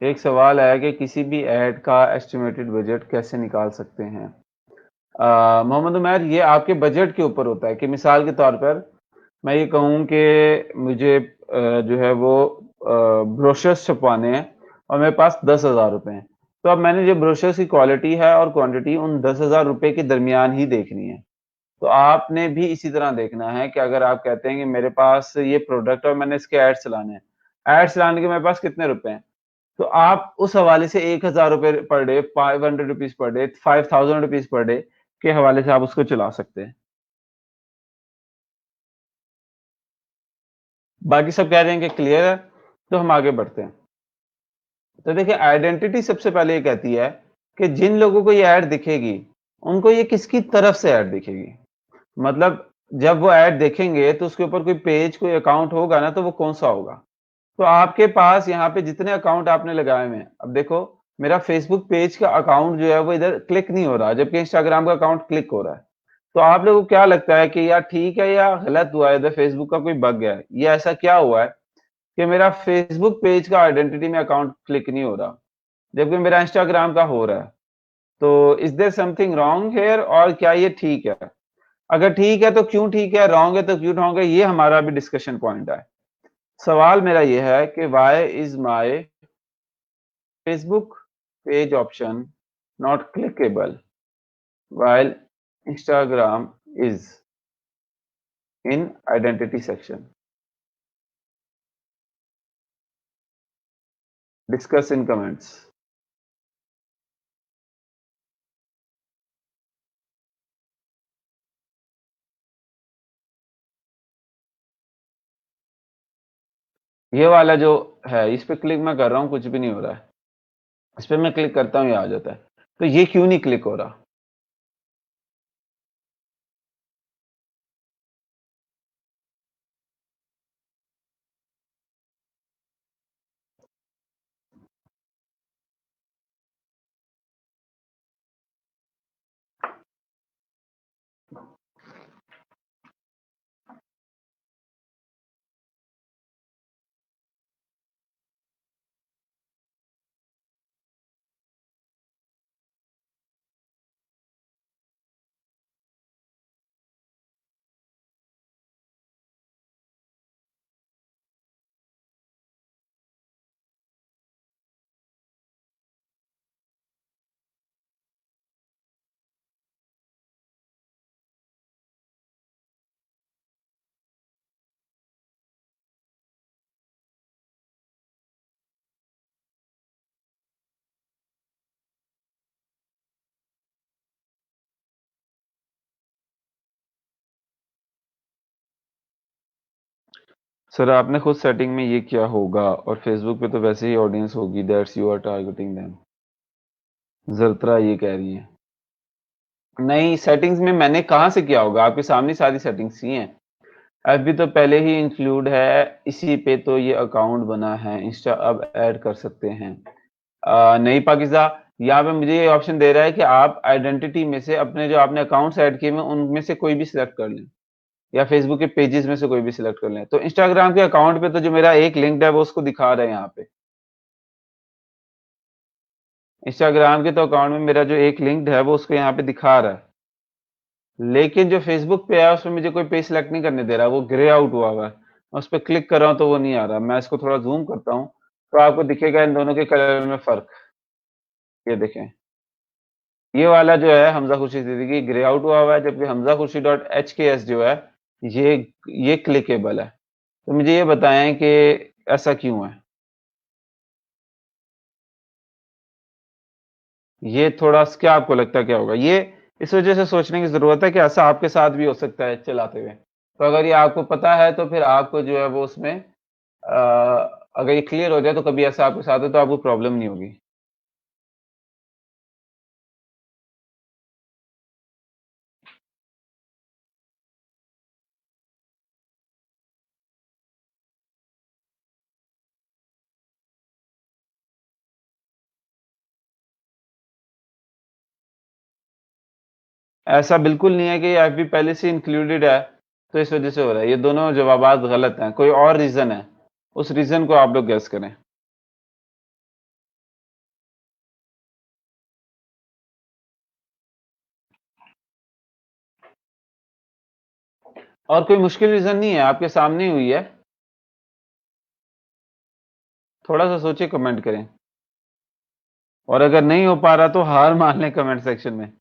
एक सवाल आया कि किसी भी ऐड का एस्टिमेटेड बजट कैसे निकाल सकते हैं? मोहम्मद उमैर, ये आपके बजट के ऊपर होता है कि मिसाल के तौर पर मैं ये कहूँ कि मुझे जो है वो ब्रोशर्स छपवाने हैं और मेरे पास 10,000 रुपए हैं। तो अब मैंने जो ब्रोशर्स की क्वालिटी है और क्वांटिटी उन 10,000 रुपए के दरमियान ही देखनी है। तो आपने भी इसी तरह देखना है कि अगर आप कहते हैं कि मेरे पास ये प्रोडक्ट है और मैंने इसके एड्स चलाने हैं। एड्स चलाने के मेरे पास कितने रुपए हैं? तो आप उस हवाले से 1,000 रुपए per day, 500 rupees per day, 5,000 rupees per day के हवाले से आप उसको चला सकते हैं। बाकी सब कह रहे हैं कि क्लियर है, तो हम आगे बढ़ते हैं। तो देखिए आइडेंटिटी सबसे पहले ये कहती है कि जिन लोगों को ये ऐड दिखेगी, उनको ये किसकी तरफ से ऐड दिखेगी। मतलब जब वो ऐड देखेंगे तो उसके ऊपर कोई पेज, कोई अकाउंट होगा ना, तो वो कौन-सा होगा? तो आपके पास यहाँ पे जितने अकाउंट आपने लगाए हुए हैं, अब देखो मेरा फेसबुक पेज का अकाउंट जो है वो इधर क्लिक नहीं हो रहा, जबकि इंस्टाग्राम का अकाउंट क्लिक हो रहा है। तो आप लोगों को क्या लगता है कि यार ठीक है या गलत हुआ है, इधर फेसबुक का कोई बग है? या ऐसा क्या हुआ है कि मेरा फेसबुक पेज का आइडेंटिटी में अकाउंट क्लिक नहीं हो रहा, जबकि मेरा इंस्टाग्राम का हो रहा है? तो is there something wrong here और क्या ये ठीक है? अगर ठीक है तो क्यों ठीक है, रॉन्ग है तो क्यों रॉन्ग है, ये हमारा अभी डिस्कशन पॉइंट है। सवाल मेरा ये है कि why is my Facebook page option not clickable while Instagram is in identity section. Discuss in comments. ये वाला जो है इस पे क्लिक मैं कर रहा हूँ, कुछ भी नहीं हो रहा है। इस पे मैं क्लिक करता हूँ, ये आ जाता है। तो ये क्यों नहीं क्लिक हो रहा? सर आपने खुद सेटिंग में ये किया होगा और फेसबुक पे तो वैसे ही ऑडियंस होगी, that's you are targeting them. ज़रत्रा ये कह रही है। नहीं, सेटिंग्स में मैंने कहाँ से किया होगा? आपके सामने सारी सेटिंग्स ही हैं। एफबी तो पहले ही इंक्लूड है, इसी पे तो ये अकाउंट बना है। इंस्टा अब ऐड कर सकते हैं। नहीं पाकिज़ा, यहाँ पे मुझे ये ऑप्शन दे रहा है कि आप आइडेंटिटी में से अपने जो आपने अकाउंट्स ऐड किए हुए हैं, उनमें से कोई भी सिलेक्ट कर लें या फेसबुक के पेजेस में से कोई भी सिलेक्ट कर लें। तो इंस्टाग्राम के अकाउंट पे तो जो मेरा एक लिंक्ड है वो उसको दिखा रहा है यहाँ पे। इंस्टाग्राम के तो अकाउंट में मेरा जो एक लिंक्ड है वो उसको यहाँ पे दिखा रहा है। लेकिन जो फेसबुक पे है उसमें मुझे कोई पेज सिलेक्ट नहीं करने दे रहा, वो ग्रे आउट हुआ हुआ है। मैं उस पे क्लिक कर रहा हूँ तो वो नहीं आ रहा। मैं इसको थोड़ा ज़ूम करता हूँ, तो आपको दिखेगा इन दोनों के कलर में फ़र्क। ये देखें, ये वाला जो है हमज़ा खुर्शीद सिद्दीकी ग्रे आउट हुआ हुआ है, जबकि हमज़ा खुर्शीद डॉट एचकेएस जो है ये ये क्लिकेबल है। तो मुझे ये बताएँ कि ऐसा क्यों है? ये थोड़ा स क्या आपको लगता है क्या होगा? ये इस वज़ह से सोचने की ज़रूरत है कि ऐसा आपके साथ भी हो सकता है चलाते हुए। तो अगर ये आपको पता है तो फिर आपको जो है वो उसमें अगर ये क्लियर हो जाए तो कभी ऐसा आपके साथ हो तो आपको प्रॉब्लम नहीं होगी। ऐसा बिल्कुल नहीं है कि ये एफबी पहले से इंक्लूडेड है, तो इस वज़ह से हो रहा है। ये दोनों जवाबात गलत हैं, कोई और रीज़न है। उस रीज़न को आप लोग गेस करें। और कोई मुश्किल रीज़न नहीं है, आपके सामने ही हुई है। थोड़ा-सा सोचिए, कमेंट करें। और अगर नहीं हो पा रहा तो हार मान लें कमेंट सेक्शन में।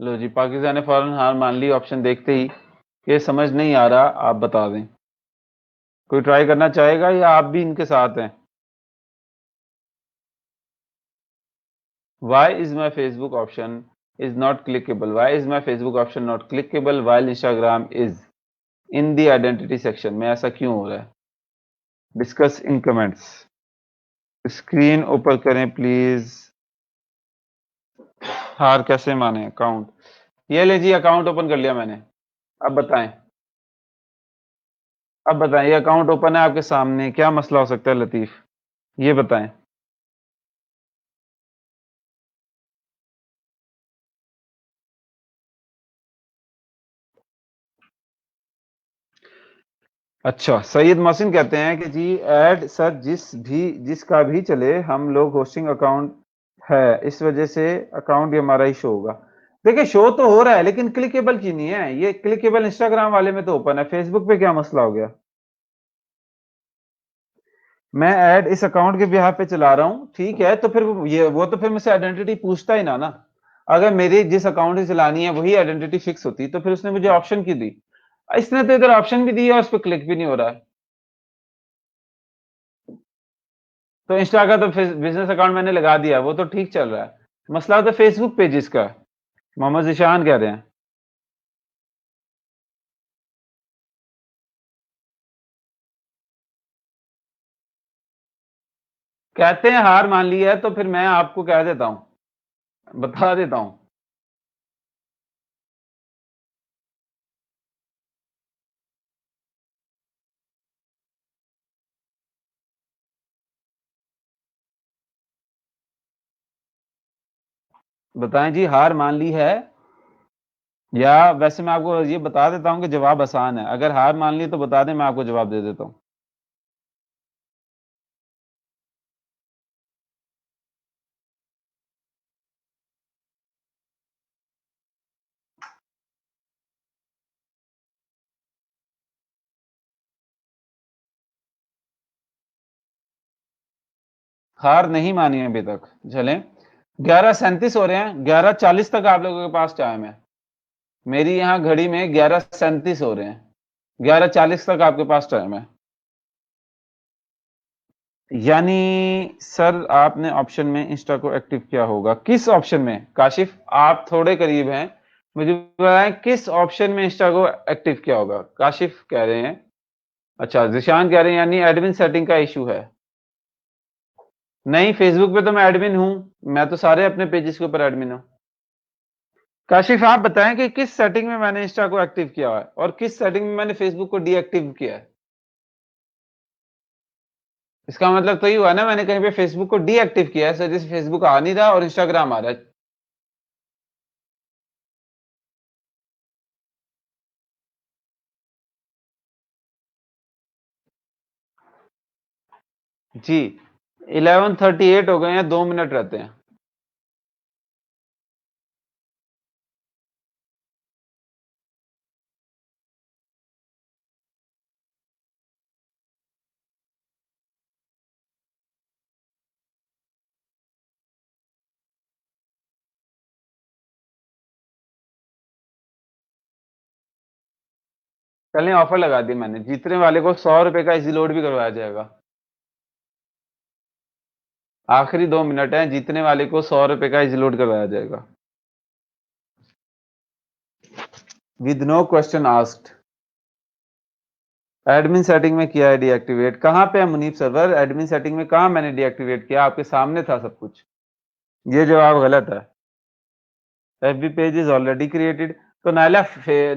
लो जी, पाकिस्तान ने फ़ौरन हार मान ली ऑप्शन देखते ही। ये समझ नहीं आ रहा, आप बता दें। कोई ट्राई करना चाहेगा या आप भी इनके साथ हैं? Why is my Facebook option is not clickable? Why is my Facebook option not clickable while Instagram is in the identity section? में ऐसा क्यों हो रहा है? Discuss in comments. Screen open करें प्लीज। हार कैसे माने? अकाउंट, ये ले जी, अकाउंट ओपन कर लिया मैंने। अब बताएं, अब बताएं, ये अकाउंट ओपन है आपके सामने, क्या मसला हो सकता है लतीफ? ये बताएं। अच्छा, सैयद मोहसिन कहते हैं कि जी ऐड सर जिसका भी चले, हम लोग होस्टिंग अकाउंट है, इस वजह से अकाउंट ही हमारा ही शो होगा। देखिए शो तो हो रहा है लेकिन क्लिकेबल की नहीं है, ये क्लिकेबल इंस्टाग्राम वाले में तो ओपन है, फेसबुक पे क्या मसला हो गया? मैं ऐड इस अकाउंट के बिहाफ पे चला रहा हूँ, ठीक है, तो फिर वो तो फिर मुझसे आइडेंटिटी पूछता ही ना। अगर मेरी जिस अकाउंट से चलानी है वही आइडेंटिटी फिक्स होती तो फिर उसने मुझे ऑप्शन क्यों दी? इसने तो इधर ऑप्शन भी दी है और उस पर क्लिक भी नहीं हो रहा है। तो इंस्टा का तो बिजनेस अकाउंट मैंने लगा दिया, वो तो ठीक चल रहा है। मसला तो फेसबुक पेजेस का है। मोहम्मद जिशान कह रहे हैं। कहते हैं हार मान ली है, तो फिर मैं आपको कह देता हूं, बता देता हूं। बताएं जी, हार मान ली है? या वैसे मैं आपको ये बता देता हूं कि जवाब आसान है, अगर हार मान ली तो बता दें, मैं आपको जवाब दे देता हूं। हार नहीं मानी है अभी तक। चलें, 11:37 हो रहे हैं, 11:40 तक आप लोगों के पास टाइम है। मेरी यहाँ घड़ी में 11:37 हो रहे हैं, 11:40 तक आपके पास टाइम है। यानी सर आपने ऑप्शन में इंस्टा को एक्टिव किया होगा, किस ऑप्शन में? काशिफ आप थोड़े करीब हैं, मुझे बताएं किस ऑप्शन में इंस्टा को एक्टिव किया होगा? काशिफ कह रहे हैं। अच्छा, जिशान कह रहे हैं यानी एडमिन सेटिंग का इशू है। नहीं, फेसबुक पे तो मैं एडमिन हूं, मैं तो सारे अपने पेजेस के ऊपर एडमिन हूं। काशिफ आप बताएं कि किस सेटिंग में मैंने इंस्टा को एक्टिव किया है और किस सेटिंग में मैंने फेसबुक को डीएक्टिव किया है। इसका मतलब तो ये हुआ ना, मैंने कहीं पे फेसबुक को डीएक्टिव किया है, इस वजह से फेसबुक आ नहीं रहा और इंस्टाग्राम आ रहा है। जी, 11:38 हो गए हैं, 2 मिनट रहते हैं। चलें, ऑफर लगा दी मैंने, जीतने वाले को 100 रुपए का इजी लोड भी करवाया जाएगा। आखिरी 2 मिनट हैं, जीतने वाले को 100 रुपए का इजी लोड करवाया जाएगा, with no question asked. Admin setting में किया है डीएक्टिवेट, कहां पे है मुनीब सर्वर? एडमिन सेटिंग में कहां मैंने डीएक्टिवेट किया? आपके सामने था सब कुछ। ये जवाब गलत है। FB page is already created, तो नाला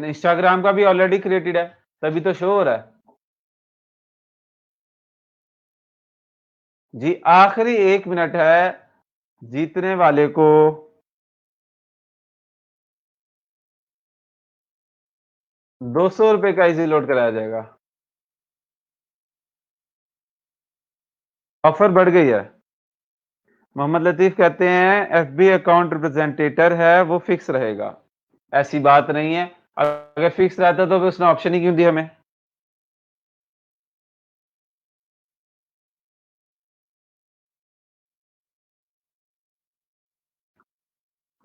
इंस्टाग्राम का भी ऑलरेडी क्रिएटेड है, तभी तो शो हो रहा है। जी, आखिरी 1 मिनट है, जीतने वाले को 200 रुपए का इजी लोड कराया जाएगा। ऑफर बढ़ गई है। मोहम्मद लतीफ कहते हैं एफबी अकाउंट रिप्रेजेंटेटर है, वो फिक्स रहेगा। ऐसी बात नहीं है, अगर फिक्स रहता तो उसने ऑप्शन ही क्यों दिया हमें?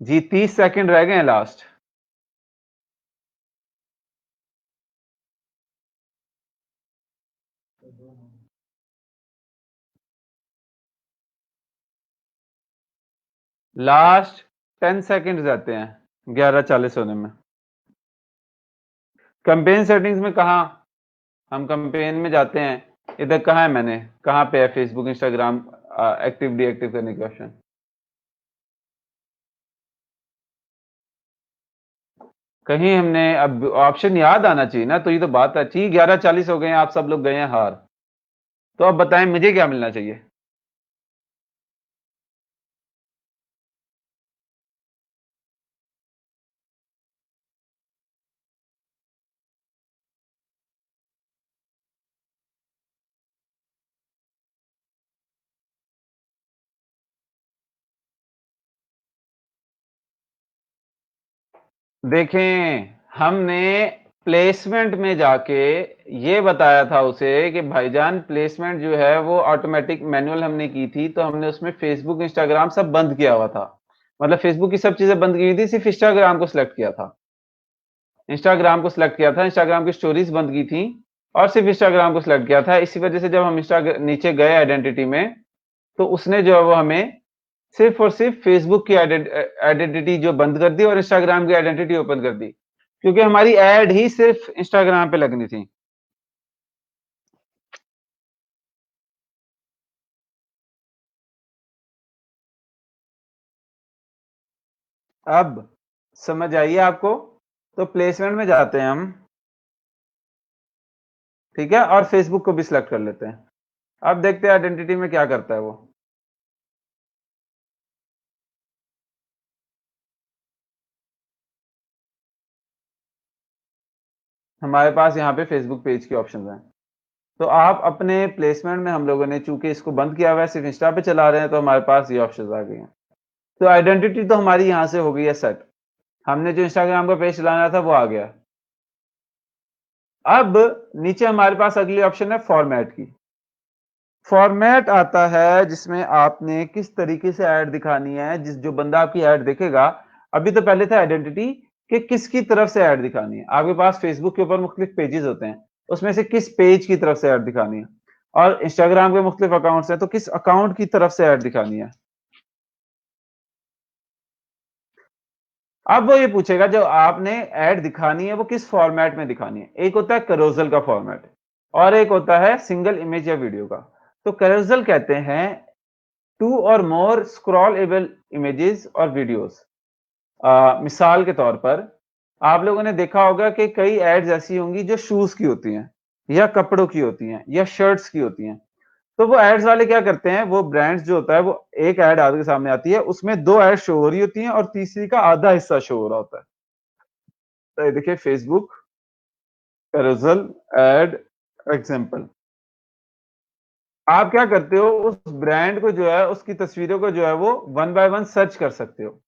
जी, 30 सेकंड रह गए हैं लास्ट। लास्ट 10 सेकंड रहते हैं 11:40 होने में। कंपेन सेटिंग्स में कहा? हम कंपेन में जाते हैं, इधर कहाँ है? मैंने कहाँ पे है फेसबुक इंस्टाग्राम एक्टिव डीएक्टिव करने के ऑप्शन? कहीं हमने अब ऑप्शन याद आना चाहिए ना, तो ये तो बात अच्छी, 11:40 हो गए हैं, आप सब लोग गए हैं हार। तो अब बताएं मुझे क्या मिलना चाहिए? देखें, हमने प्लेसमेंट में जाके ये बताया था उसे कि भाईजान प्लेसमेंट जो है वो ऑटोमेटिक मैनुअल हमने की थी, तो हमने उसमें फ़ेसबुक, इंस्टाग्राम सब बंद किया हुआ था। मतलब फ़ेसबुक की सब चीज़ें बंद की हुई थी, सिर्फ़ इंस्टाग्राम को सिलेक्ट किया था। इंस्टाग्राम को सिलेक्ट किया था, इंस्टाग्राम की स्टोरीज़ बंद की थी और सिर्फ़ इंस्टाग्राम को सिलेक्ट किया था। इसी वजह से जब हम नीचे गए आइडेंटिटी में, तो उसने जो है वो हमें सिर्फ़ और सिर्फ़ फ़ेसबुक की आइडेंटिटी जो बंद कर दी और इंस्टाग्राम की आइडेंटिटी ओपन कर दी। क्योंकि हमारी ऐड ही सिर्फ़ इंस्टाग्राम पे लगनी थी। अब समझ आई है आपको? तो प्लेसमेंट में जाते हैं हम, ठीक है? और फ़ेसबुक को भी सिलेक्ट कर लेते हैं। अब देखते हैं आइडेंटिटी में क्या करता है वो। हमारे पास यहाँ पे फ़ेसबुक पेज के ऑप्शंस हैं। तो आप अपने प्लेसमेंट में हम लोगों ने चूँकि इसको बंद किया हुआ है, सिर्फ़ इंस्टा पे चला रहे हैं, तो हमारे पास ये ऑप्शंस आ गए हैं। तो आइडेंटिटी तो हमारी यहाँ से हो गई है सेट। हमने जो इंस्टाग्राम का पेज चलाना था वो आ गया। अब नीचे हमारे पास अगली ऑप्शन है फॉर्मेट की। फॉर्मेट आता है जिसमें आपने किस तरीके से ऐड दिखानी है, जिस जो बंदा आपकी ऐड देखेगा। अभी तो पहले था आइडेंटिटी कि किसकी तरफ से ऐड दिखानी है। आपके पास फेसबुक के ऊपर मुख्तलिफ पेजेस होते हैं, उसमें से किस पेज की तरफ से ऐड दिखानी है। और इंस्टाग्राम के मुख्तलिफ अकाउंट्स हैं, तो किस अकाउंट की तरफ से ऐड दिखानी है। अब वो ये पूछेगा जो आपने ऐड दिखानी है वो किस फॉर्मेट में दिखानी है। एक होता है कैरोसेल का फॉर्मेट और एक होता है सिंगल इमेज या वीडियो का। तो कैरोसेल कहते हैं टू और मोर स्क्रॉलेबल इमेजेस और वीडियोस। मिसाल के तौर पर आप लोगों ने देखा होगा कि कई एड्स ऐसी होंगी जो शूज की होती हैं या कपड़ों की होती हैं या शर्ट्स की होती हैं। तो वो एड्स वाले क्या करते हैं, वो ब्रांड्स जो होता है वो एक ऐड आपके सामने आती है, उसमें दो ऐड शो हो रही होती हैं और तीसरी का आधा हिस्सा शो हो रहा होता है। तो ये देखिए फेसबुक कैरोसेल एड एग्जांपल। आप क्या करते हो, उस ब्रांड को जो है उसकी तस्वीरों को जो है वो वन बाय वन सर्च कर सकते हो।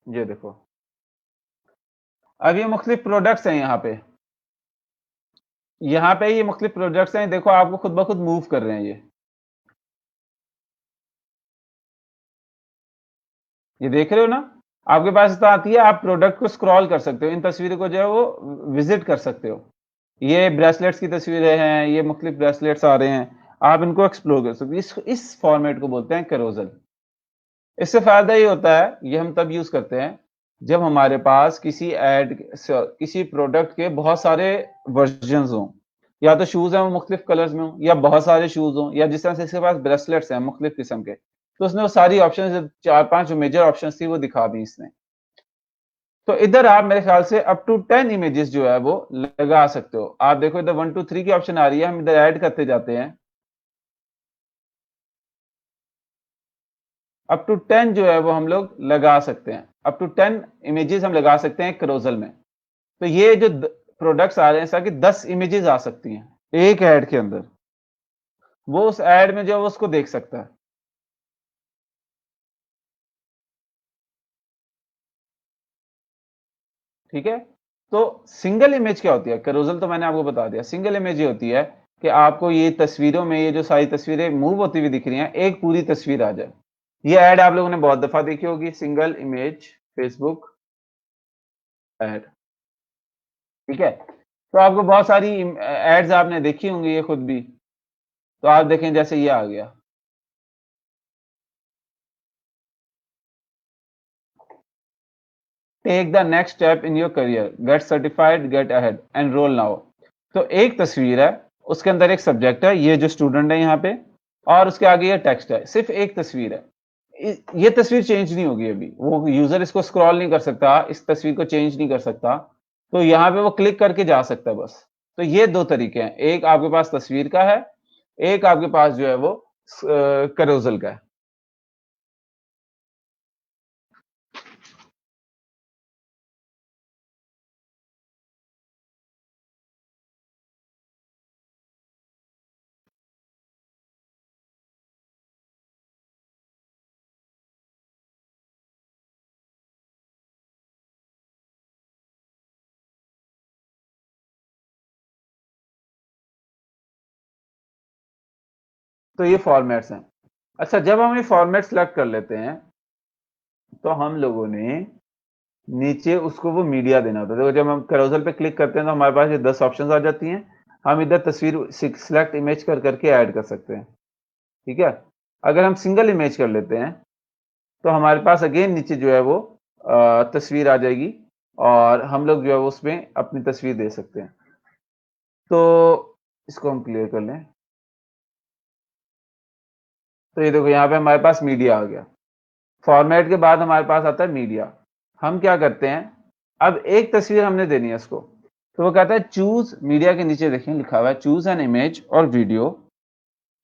ये देखो, अब ये मुख्तलिफ प्रोडक्ट्स हैं यहाँ पे ये मुख्तलिफ प्रोडक्ट्स हैं, देखो आपको खुद ब खुद मूव कर रहे हैं ये देख रहे हो ना? आपके पास तो आती है, आप प्रोडक्ट को स्क्रॉल कर सकते हो, इन तस्वीरों को जो है वो विजिट कर सकते हो। ये ब्रेसलेट्स की तस्वीरें हैं, ये मुख्तलिफ ब्रेसलेट्स आ रहे हैं, आप इनको एक्सप्लोर कर सकते हो। इस फॉर्मेट को बोलते हैं कैरोसेल। इससे फ़ायदा ये होता है, ये हम तब यूज़ करते हैं, जब हमारे पास किसी प्रोडक्ट के बहुत सारे वर्ज़न्स हों। या तो शूज़ हैं वो मुख्तलिफ कलर्स में हों या बहुत सारे शूज़ हों या जिस तरह से इसके पास ब्रेसलेट्स हैं मुख्तलिफ किस्म के। तो उसने वो सारी ऑप्शंस 4-5 जो मेजर ऑप्शंस थी वो दिखा दी इसने। तो इधर आप मेरे ख़्याल से अप टू 10 इमेजेस जो है वो लगा सकते हो। आप देखो इधर 1 2 3 की ऑप्शन आ रही है, हम इधर ऐड करते जाते हैं। अप टू 10 जो है वो हम लोग लगा सकते हैं। अप टू 10 इमेजेस हम लगा सकते हैं कैरोसेल में। तो ये जो प्रोडक्ट्स आ रहे हैं, ऐसा कि 10 इमेजेस आ सकती हैं एक ऐड के अंदर। वो उस ऐड में जो है वो उसको देख सकता है। ठीक है? तो सिंगल इमेज क्या होती है? कैरोसेल तो मैंने आपको बता दिया। सिंगल इमेज ये होती है कि आपको ये तस्वीरों में ये जो सारी तस्वीरें मूव होती हुई दिख रही हैं, एक पूरी तस्वीर आ जाए। ये ऐड आप लोगों ने बहुत दफा देखी होगी, सिंगल इमेज फेसबुक ऐड। ठीक है? तो आपको बहुत सारी एड्स आपने देखी होंगी ये खुद भी। तो आप देखें जैसे ये आ गया। Take the next step in your career, get certified, get ahead, enrol now. तो एक तस्वीर है, उसके अंदर एक सब्जेक्ट है, ये जो स्टूडेंट है यहाँ पे, और उसके आगे ये टेक्स्ट है, सिर्फ एक तस्वीर है। ये तस्वीर चेंज नहीं होगी अभी, वो यूजर इसको स्क्रॉल नहीं कर सकता, इस तस्वीर को चेंज नहीं कर सकता। तो यहाँ पे वो क्लिक करके जा सकता है बस। तो ये दो तरीके हैं, एक आपके पास तस्वीर का है, एक आपके पास जो है वो कैरोसेल का है। तो ये फॉर्मेट्स हैं। अच्छा, जब हम ये फॉर्मेट सेलेक्ट कर लेते हैं तो हम लोगों ने नीचे उसको वो मीडिया देना होता है। देखो, जब हम कैरोसेल पे क्लिक करते हैं तो हमारे पास ये 10 ऑप्शंस आ जाती हैं। हम इधर तस्वीर सिलेक्ट इमेज कर करके ऐड कर सकते हैं। ठीक है। अगर हम सिंगल इमेज कर लेते हैं तो हमारे पास अगेन नीचे जो है वो तस्वीर आ जाएगी और हम लोग जो है वो उसमें अपनी तस्वीर दे सकते हैं। तो इसको हम क्लियर कर लें। तो ये देखो, यहाँ पे हमारे पास मीडिया आ गया। फॉर्मेट के बाद हमारे पास आता है मीडिया। हम क्या करते हैं, अब एक तस्वीर हमने देनी है उसको, तो वो कहता है चूज मीडिया के नीचे देखें लिखा हुआ है चूज एन इमेज और वीडियो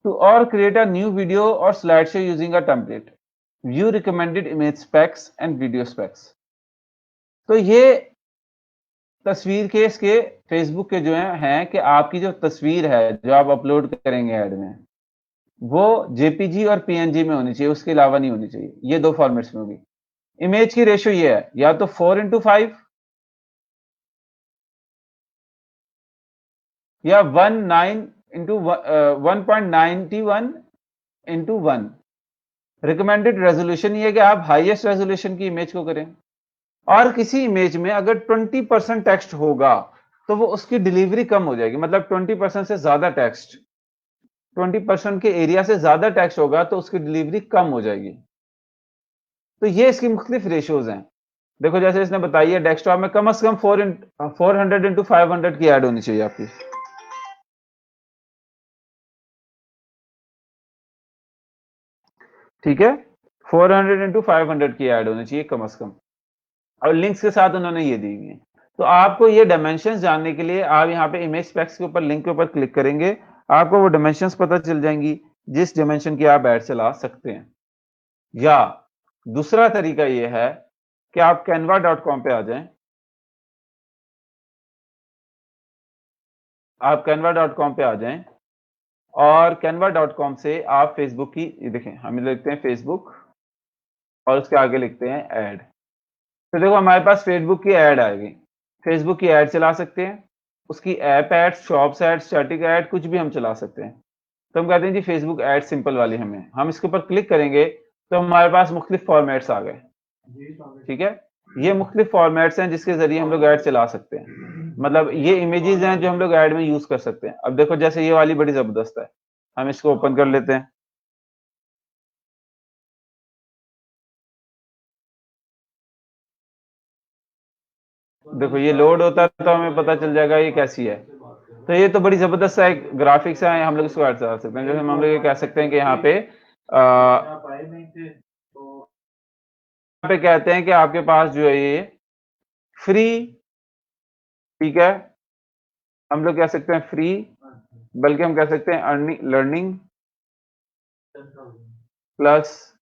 टू और क्रिएट अ न्यू वीडियो और slide show using a template, view recommended image specs and video specs. तो ये तस्वीर के इसके फेसबुक के जो हैं कि आपकी जो तस्वीर है जो आप अपलोड करेंगे ऐड में, वो जेपीजी और पीएनजी में होनी चाहिए, उसके अलावा नहीं होनी चाहिए। ये दो फॉर्मेट्स में होगी। इमेज की रेशियो ये है, या तो 4:5 या 1.91:1। रिकमेंडेड रेजोल्यूशन ये है कि आप हाईएस्ट रेजोल्यूशन की इमेज को करें। और किसी इमेज में अगर 20% टेक्स्ट होगा तो वो उसकी डिलीवरी कम हो जाएगी। मतलब 20% से ज्यादा टेक्स्ट, 20% के एरिया से ज्यादा टेक्स्ट होगा तो उसकी डिलीवरी कम हो जाएगी। तो ये इसकी मुख्तलिफ रेशियोज हैं। देखो, जैसे इसने बताई है डेस्कटॉप में कम से कम 400 into 500 की ऐड होनी चाहिए आपकी। ठीक है, 400 into 500 की ऐड होनी चाहिए कम से कम। और लिंक्स के साथ उन्होंने ये दी हुई है। तो आपको ये डायमेंशंस जानने के लिए आप यहाँ पे इमेज स्पेक्स के ऊपर लिंक के ऊपर क्लिक करेंगे, आपको वो डायमेंशंस पता चल जाएंगी जिस डायमेंशन की आप ऐड चला सकते हैं। या दूसरा तरीका ये है कि आप canva.com पे आ जाएं। आप canva.com पे आ जाएं और canva.com से आप फेसबुक की, ये देखें, हम लिखते हैं फेसबुक और उसके आगे लिखते हैं ऐड। तो देखो, हमारे पास फेसबुक की ऐड आएगी। फेसबुक की ऐड चला सकते हैं, उसकी app add, shops add, static add, कुछ भी हम चला सकते हैं। तो हम कहते हैं जी फेसबुक ऐड सिंपल वाली हमें, हम इसके ऊपर क्लिक करेंगे तो हमारे पास मुख्तलिफ फॉर्मेट्स आ गए। ठीक है, ये मुख्तलिफ फॉर्मेट्स हैं जिसके जरिए हम लोग ऐड चला सकते हैं। मतलब ये इमेजेस हैं जो हम लोग ऐड में यूज कर सकते हैं। अब देखो, जैसे ये वाली बड़ी जबरदस्त है, हम इसको ओपन कर लेते हैं। देखो, ये लोड होता है तो हमें पता चल जाएगा ये कैसी है। तो ये तो बड़ी जबरदस्त है, ग्राफिक्स है, हम लोग इसको ऐड चला सकते हैं। जैसे हम लोग ये कह सकते हैं कि यहाँ पे यहाँ पे कहते हैं कि आपके पास जो है ये फ्री, ठीक है, हम लोग कह सकते हैं फ्री, बल्कि हम कह सकते हैं अर्निंग, लर्निंग प्लस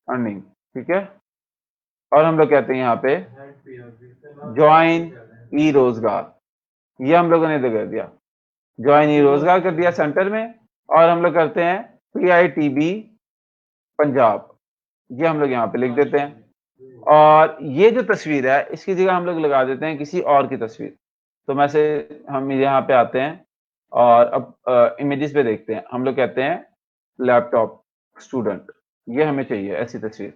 अर्निंग। ठीक है, और हम लोग कहते हैं यहाँ पे ज्वाइन ई रोजगार, ये हम लोगों ने तो कर दिया, ज्वाइन ई रोजगार कर दिया सेंटर में। और हम लोग करते हैं PITB पंजाब, ये हम लोग यहाँ पे लिख देते हैं। और ये जो तस्वीर है इसकी जगह हम लोग लगा देते हैं किसी और की तस्वीर। तो मैं से हम यहाँ पे आते हैं और अब इमेजेस पे देखते हैं। हम लोग कहते हैं लैपटॉप स्टूडेंट, ये हमें चाहिए ऐसी तस्वीर,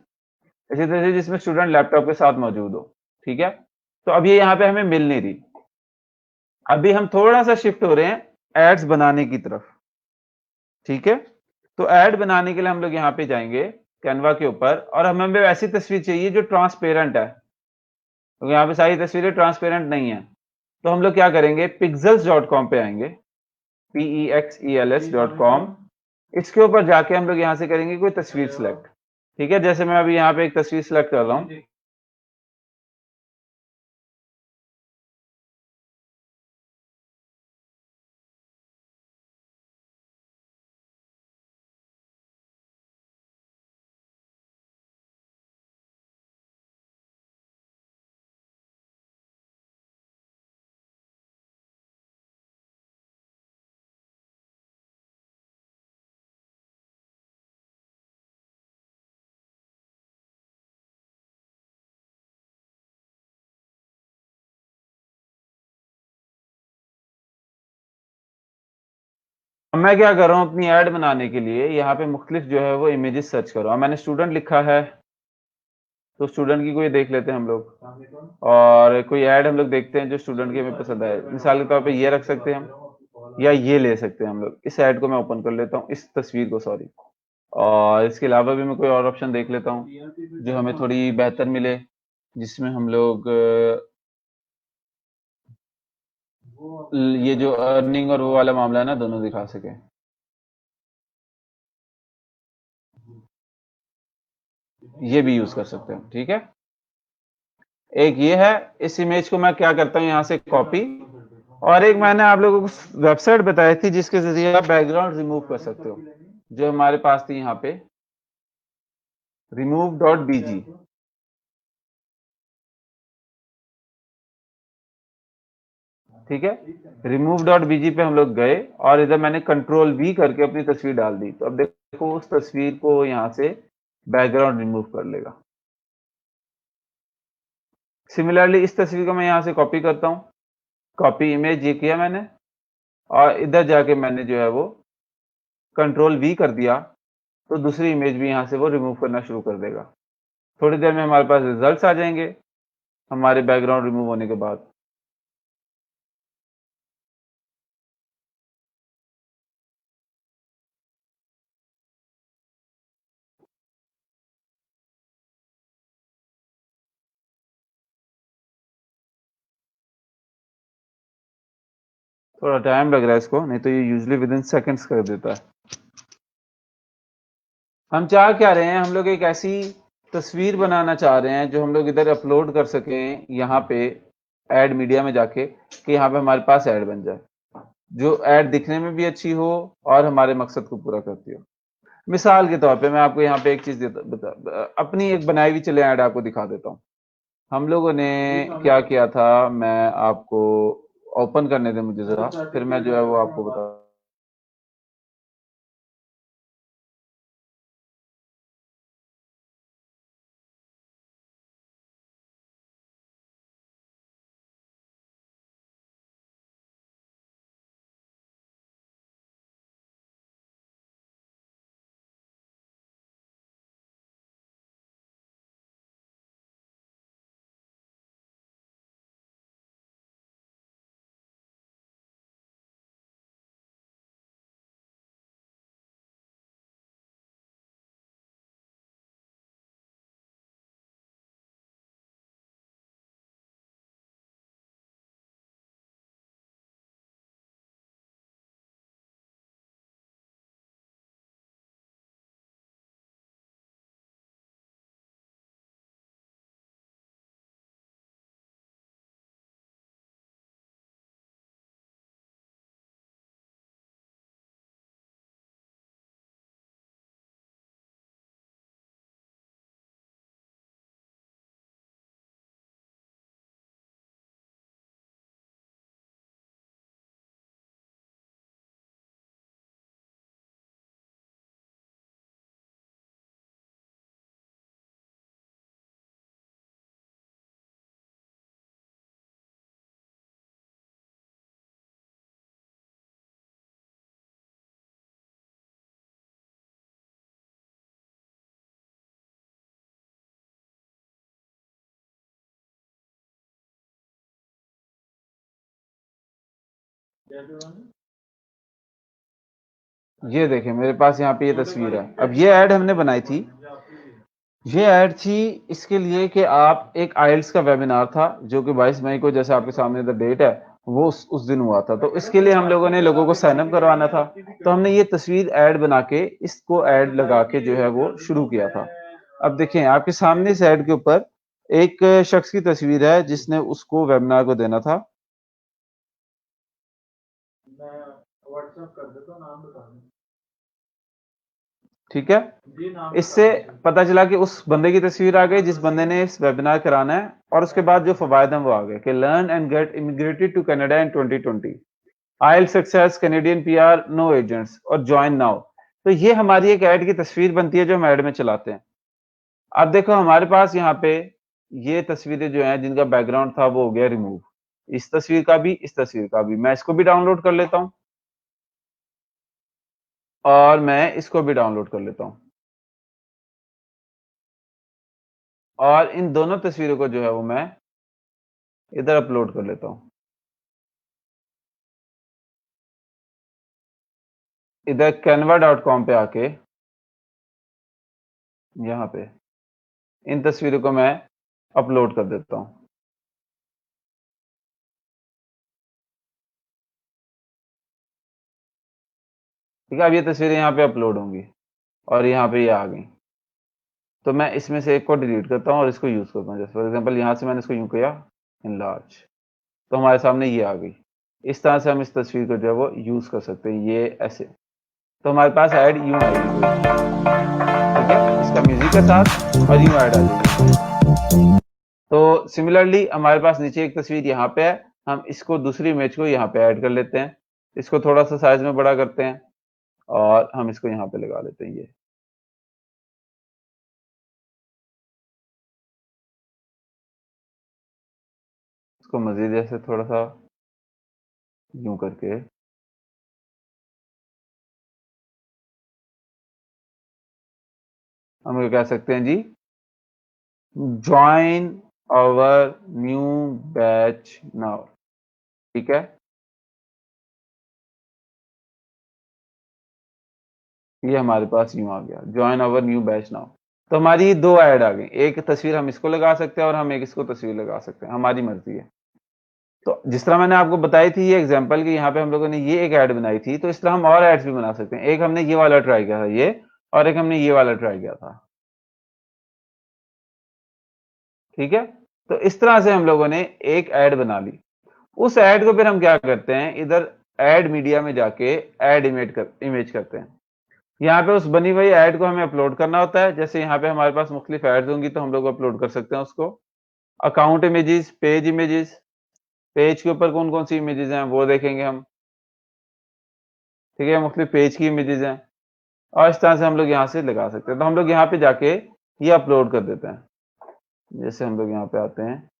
ऐसी तस्वीर जिसमें स्टूडेंट लैपटॉप के साथ मौजूद हो। ठीक है, तो अब ये यहाँ पे हमें मिल नहीं रही। अभी हम थोड़ा सा शिफ्ट हो रहे हैं एड्स बनाने की तरफ। ठीक है, तो ऐड बनाने के लिए हम लोग यहाँ पे जाएंगे कैनवा के ऊपर और हमें ऐसी तस्वीर चाहिए जो ट्रांसपेरेंट है, क्योंकि यहाँ पे सारी तस्वीरें ट्रांसपेरेंट नहीं है। तो हम लोग क्या करेंगे, pixels.com पे आएंगे, PEXELS.com। इसके ऊपर जाके हम लोग यहाँ से करेंगे कोई तस्वीर सिलेक्ट। ठीक है, जैसे मैं अभी यहाँ पे एक तस्वीर सिलेक्ट कर रहा हूँ। अब मैं क्या कर रहा हूँ अपनी ऐड बनाने के लिए यहाँ पे मुख्तलिफ जो है वो इमेजेस सर्च कर रहा हूँ। मैंने स्टूडेंट लिखा है, तो स्टूडेंट की कोई देख लेते हैं हम लोग और कोई ऐड हम लोग देखते हैं जो स्टूडेंट की हमें पसंद आए। मिसाल के तौर पे ये रख सकते हैं हम या ये ले सकते हैं हम लोग। इस ऐड को मैं ओपन कर लेता हूँ, इस तस्वीर को सॉरी। और इसके अलावा भी मैं कोई और ऑप्शन देख लेता हूँ जो हमें थोड़ी बेहतर मिले, जिसमें हम लोग ये जो अर्निंग और वो वाला मामला है ना दोनों दिखा सके। ये भी यूज कर सकते हैं, ठीक है। एक ये है, इस इमेज को मैं क्या करता हूँ यहाँ से कॉपी, और एक मैंने आप लोगों को वेबसाइट बताई थी जिसके जरिए आप बैकग्राउंड रिमूव कर सकते हो, जो हमारे पास थी यहाँ पे remove.bg। ठीक है, remove.bg पे हम लोग गए और इधर मैंने कंट्रोल वी करके अपनी तस्वीर डाल दी। तो अब देखो उस तस्वीर को यहाँ से बैकग्राउंड रिमूव कर लेगा। सिमिलरली इस तस्वीर को मैं यहाँ से कॉपी करता हूँ, कॉपी इमेज ये किया मैंने, और इधर जाके मैंने जो है वो कंट्रोल वी कर दिया, तो दूसरी इमेज भी यहाँ से वो रिमूव करना शुरू कर देगा। थोड़ी देर में हमारे पास रिजल्ट्स आ जाएंगे हमारे बैकग्राउंड रिमूव होने के बाद। थोड़ा टाइम लग रहा है इसको, नहीं तो ये यूजुअली विद इन सेकंड्स कर देता है। हम चाह क्या रहे हैं, हम लोग एक ऐसी तस्वीर बनाना चाह रहे हैं जो हम लोग इधर अपलोड कर सकें यहाँ पे ऐड मीडिया में जाके, कि यहाँ पे हमारे पास ऐड बन जाए जो ऐड दिखने में भी अच्छी हो और हमारे मकसद को पूरा करती हो। मिसाल के तौर पे मैं आपको यहाँ पे एक चीज अपनी एक बनाई हुई चले ऐड आपको दिखा देता हूँ। हम लोगों ने क्या किया था, मैं आपको ओपन करने दें मुझे जरा, फिर मैं जो है वो आपको बता। ये देखें मेरे पास यहाँ पे ये तस्वीर है। अब ये ऐड हमने बनाई थी, ये ऐड थी इसके लिए कि आप एक आइल्स का वेबिनार था जो कि 22 मई को, जैसे आपके सामने द डेट है, वो उस दिन हुआ था। तो इसके लिए हम लोगों ने लोगों को साइन अप करवाना था, तो हमने ये तस्वीर ऐड बना के इसको ऐड लगा के जो है वो शुरू किया था। अब देखें आपके सामने इस ऐड के ऊपर एक शख्स की तस्वीर है जिसने उसको वेबिनार को देना था। मैं व्हाट्सएप कर देता हूं, नाम बता दें। ठीक है, इससे पता चला कि उस बंदे की तस्वीर आ गई जिस बंदे ने इस वेबिनार कराना है, और उसके बाद जो फवायद हैं वो आ गए कि learn and get immigrated to Canada in 2020, I'll success, Canadian PR, no agents, और ज्वाइन नाउ। तो ये हमारी एक ऐड की तस्वीर बनती है जो हम ऐड में चलाते हैं। अब देखो हमारे पास यहाँ पे ये तस्वीरें जो हैं जिनका बैकग्राउंड था वो हो गया रिमूव, इस तस्वीर का भी, इस तस्वीर का भी। मैं इसको भी डाउनलोड कर लेता हूँ। और मैं इसको भी डाउनलोड कर लेता हूँ। और इन दोनों तस्वीरों को जो है वो मैं इधर अपलोड कर लेता हूँ। इधर canva.com पे आके यहाँ पे इन तस्वीरों को मैं अपलोड कर देता हूँ। ठीक है, अब ये तस्वीरें यहाँ पे अपलोड होंगी और यहाँ पे ये आ गई। तो मैं इसमें से एक को डिलीट करता हूँ और इसको यूज़ करता हूँ। जैसे फॉर एग्ज़ाम्पल यहाँ से मैंने इसको यूँ किया, एनलार्ज, तो हमारे सामने ये आ गई। इस तरह से हम इस तस्वीर को जो है वो यूज़ कर सकते हैं, ये ऐसे। तो हमारे पास ऐड यूँ आएगी कोई, ठीक है? इसका म्यूज़िक के साथ और यूँ ऐड आ जाएगी। तो सिमिलरली हमारे पास नीचे एक तस्वीर यहाँ पे है, हम इसको दूसरी इमेज को यहाँ पे ऐड कर लेते हैं। इसको थोड़ा-सा साइज़ में बड़ा करते हैं और हम इसको यहाँ पे लगा लेते हैं ये। इसको मज़ीद ऐसे थोड़ा-सा यूँ करके हम ये कह सकते हैं जी, join our new batch now, ठीक है? ये हमारे पास यूँ आ गया, join our new batch now. तो हमारी 2 ऐड आ गई। एक तस्वीर हम इसको लगा सकते हैं और हम एक इसको तस्वीर लगा सकते हैं, हमारी मर्ज़ी है। तो जिस तरह मैंने आपको बताई थी ये एग्ज़ाम्पल कि यहाँ पे हम लोगों ने ये एक ऐड बनाई थी, तो इस तरह हम और ऐड्स भी बना सकते हैं। एक हमने ये वाला ट्राई किया था ये और एक हमने ये वाला ट्राई किया था। ठीक है? तो इस तरह से हम लोगों ने एक ऐड बना ली। उस ऐड को फिर हम क्या करते हैं, इधर ऐड मीडिया में जाके ऐड इमेज करते हैं। यहाँ पे उस बनी हुई ऐड को हमें अपलोड करना होता है। जैसे यहाँ पे हमारे पास मुख्तलिफ ऐड्स होंगी तो हम लोग अपलोड कर सकते हैं उसको। Account images, page images, page के ऊपर कौन-कौन सी इमेजेस हैं वो देखेंगे हम। ठीक है? मुख्तलिफ पेज की इमेजेस हैं और इस तरह से हम लोग यहाँ से लगा सकते हैं। तो हम लोग यहाँ पे जाके ये अपलोड कर देते हैं। जैसे हम लोग यहाँ पे आते हैं,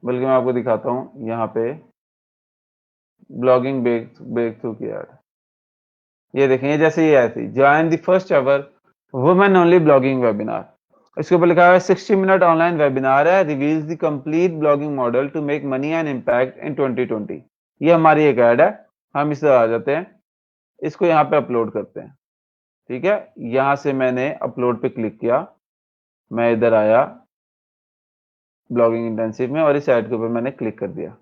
बल्कि मैं आपको दिखाता हूँ यहाँ पे ब्लॉगिंग ब्रेक थ्रू की ऐड। ये देखें, ये जैसे ये आई थी, join the first ever women only blogging webinar. इसके ऊपर लिखा है 60 मिनट ऑनलाइन वेबिनार है, reveals the complete blogging model to make money and impact in 2020। ये हमारी एक ऐड है। हम इस तरह आ जाते हैं, इसको यहाँ पे अपलोड करते हैं। ठीक है? यहाँ से मैंने अपलोड पे क्लिक किया, मैं इधर आया ब्लॉगिंग इंटेंसिव में और इस ऐड के ऊपर मैंने क्लिक कर दिया।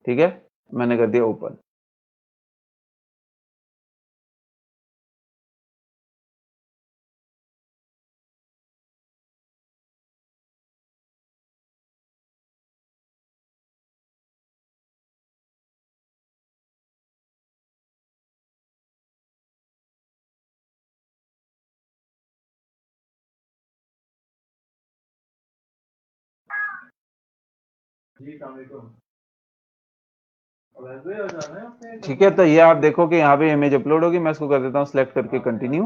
ठीक है? मैंने कर दिया ओपन। ठीक है, तो ये आप देखो कि यहाँ पे इमेज अपलोड होगी। मैं इसको कर देता हूँ सिलेक्ट करके कंटिन्यू।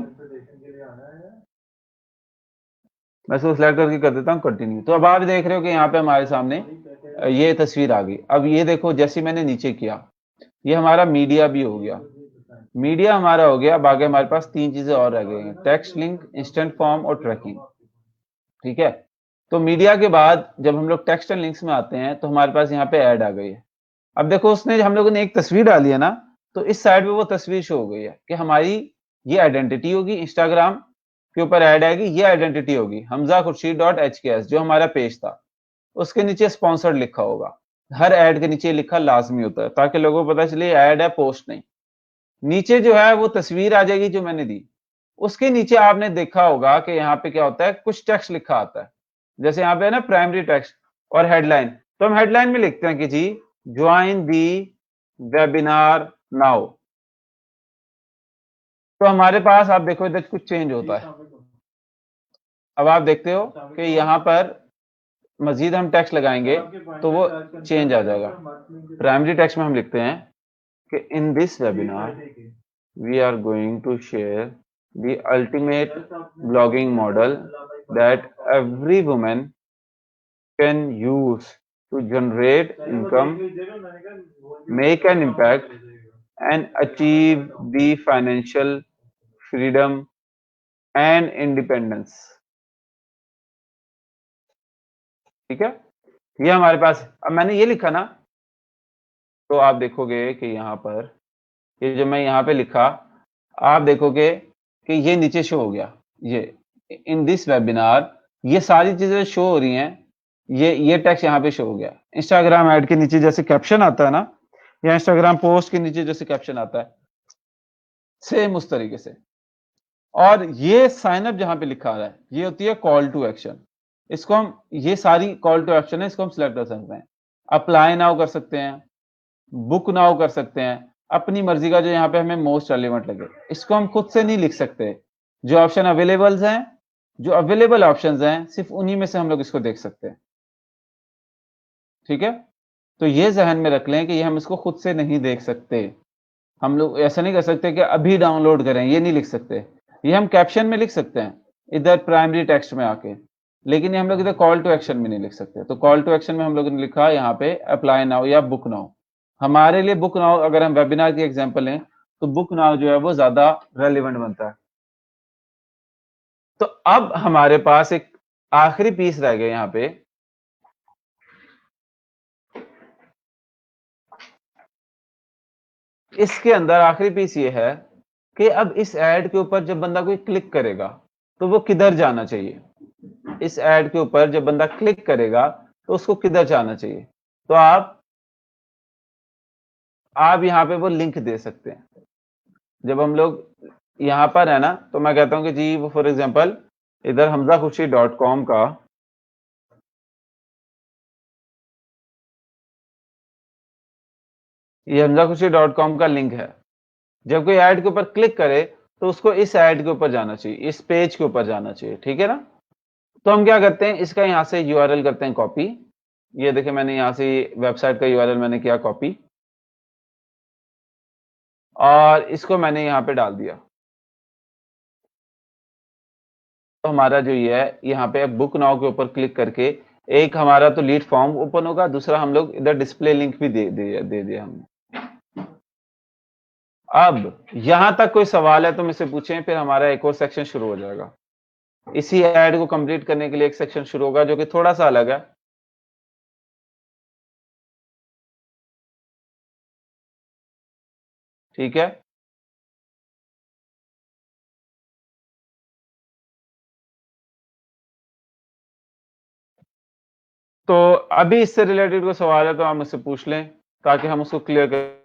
मैं इसको सिलेक्ट करके कर देता हूँ कंटिन्यू। तो अब आप देख रहे हो कि यहाँ पे हमारे सामने ये तस्वीर आ गई। अब ये देखो, जैसे मैंने नीचे किया, ये हमारा मीडिया भी हो गया। मीडिया हमारा हो गया, बाकी हमारे पास 3 चीजें और रह गई हैं, टेक्स्ट लिंक, इंस्टेंट फॉर्म और ट्रैकिंग। ठीक है? तो मीडिया के बाद जब हम लोग टेक्स्ट एंड लिंक्स में आते हैं तो हमारे पास यहाँ पे ऐड आ गई है। अब देखो, उसने हम लोगों ने एक तस्वीर डाली है ना, तो इस साइड पे वो तस्वीर शो हो गई है कि हमारी ये आइडेंटिटी होगी। इंस्टाग्राम के ऊपर ऐड आएगी, ये आइडेंटिटी होगी हमजा खुर्शीद डॉट HKS, जो हमारा पेज था। उसके नीचे स्पॉन्सर्ड लिखा होगा। हर ऐड के नीचे लिखा लाजमी होता है ताकि लोगों को पता चले ऐड है, पोस्ट नहीं। नीचे जो है वो तस्वीर आ जाएगी जो मैंने दी। उसके नीचे आपने देखा होगा कि यहाँ पे क्या होता है, कुछ टेक्स्ट लिखा आता है। जैसे यहाँ पे है ना प्राइमरी टेक्स्ट और हेडलाइन। तो हम हेडलाइन में लिखते हैं कि जी ज्वाइन दी वेबिनार नाउ। तो हमारे पास आप देखो इधर कुछ चेंज होता है। अब आप देखते हो कि यहाँ पर मजीद हम टेक्स्ट लगाएंगे तो वो चेंज आ जाएगा। प्राइमरी टेक्स्ट में हम लिखते हैं कि in this webinar we are going to share the ultimate blogging model that every woman can use to generate income, make an impact, and achieve the financial freedom and independence। ठीक है, ये हमारे पास अब मैंने ये लिखा ना, तो आप देखोगे कि यहाँ पर ये जो मैं यहाँ पे लिखा, आप देखोगे कि ये नीचे शो हो गया। ये इन दिस वेबिनार ये सारी चीज़ें शो हो रही हैं, ये टेक्स्ट यहाँ पे शो हो गया। इंस्टाग्राम ऐड के नीचे जैसे कैप्शन आता है ना, या इंस्टाग्राम पोस्ट के नीचे जैसे कैप्शन आता है, सेम उस तरीके से। और ये साइन अप जहाँ पे लिखा आ रहा है, ये होती है कॉल टू एक्शन। इसको हम ये सारी कॉल टू एक्शन है, इसको हम सिलेक्ट कर सकते हैं। अप्लाई नाउ कर सकते हैं, बुक नाउ कर सकते हैं, अपनी मर्जी का जो यहाँ पे हमें मोस्ट रेलेवेंट लगे। इसको हम खुद से नहीं लिख सकते। जो ऑप्शन अवेलेबल्स हैं, जो अवेलेबल ऑप्शंस हैं, सिर्फ उन्हीं में से हम लोग इसको देख सकते हैं। ठीक है? तो ये ज़हन में रख लें कि ये हम इसको खुद से नहीं देख सकते। हम लोग ऐसा नहीं कर सकते कि अभी डाउनलोड करें, ये नहीं लिख सकते। ये हम कैप्शन में लिख सकते हैं, इधर प्राइमरी टेक्स्ट में आके, लेकिन ये हम लोग इधर कॉल टू एक्शन में नहीं लिख सकते। तो कॉल टू एक्शन में हम लोगों ने लिखा यहाँ पे अप्लाई नाउ या बुक नाउ। हमारे लिए बुक नाउ, अगर हम वेबिनार की एग्जांपल लें, तो बुक नाउ जो है वो ज़्यादा रेलेवेंट बनता है। तो अब हमारे पास एक आखिरी पीस रह गया यहाँ पे। इसके अंदर आखिरी पीस ये है कि अब इस ऐड के ऊपर जब बंदा कोई क्लिक करेगा, तो वो किधर जाना चाहिए? इस ऐड के ऊपर जब बंदा क्लिक करेगा, तो उसको किधर जाना चाहिए? तो आप यहाँ पे वो लिंक दे सकते हैं। जब हम लोग यहाँ पर है ना, तो मैं कहता हूँ कि जी वो फॉर एग्जांपल इधर हमजाखुशी.com का ये हमजाखुशी.com का लिंक है। जब कोई ऐड के ऊपर क्लिक करे, तो उसको इस ऐड के ऊपर जाना चाहिए, इस पेज के ऊपर जाना चाहिए। ठीक है ना? तो हम क्या करते हैं, इसका यहाँ से यूआरएल करते हैं कॉपी। ये देखिए मैंने यहाँ से वेबसाइट का यूआरएल मैंने किया कॉपी, और इसको मैंने यहाँ पे डाल दिया। तो हमारा जो ये है, यहाँ पे बुक नाउ के ऊपर क्लिक करके एक हमारा तो लीड फॉर्म ओपन होगा, दूसरा हम लोग इधर डिस्प्ले लिंक भी दे दिया हमने। अब यहाँ तक कोई सवाल है तो मुझसे पूछें, फिर हमारा एक और सेक्शन शुरू हो जाएगा। इसी ऐड को कंप्लीट करने के लिए एक सेक्शन शुरू होगा जो कि थोड़ा सा अलग है। ठीक है? तो अभी इससे रिलेटेड कोई सवाल है तो आप मुझसे पूछ लें, ताकि हम उसको क्लियर कर।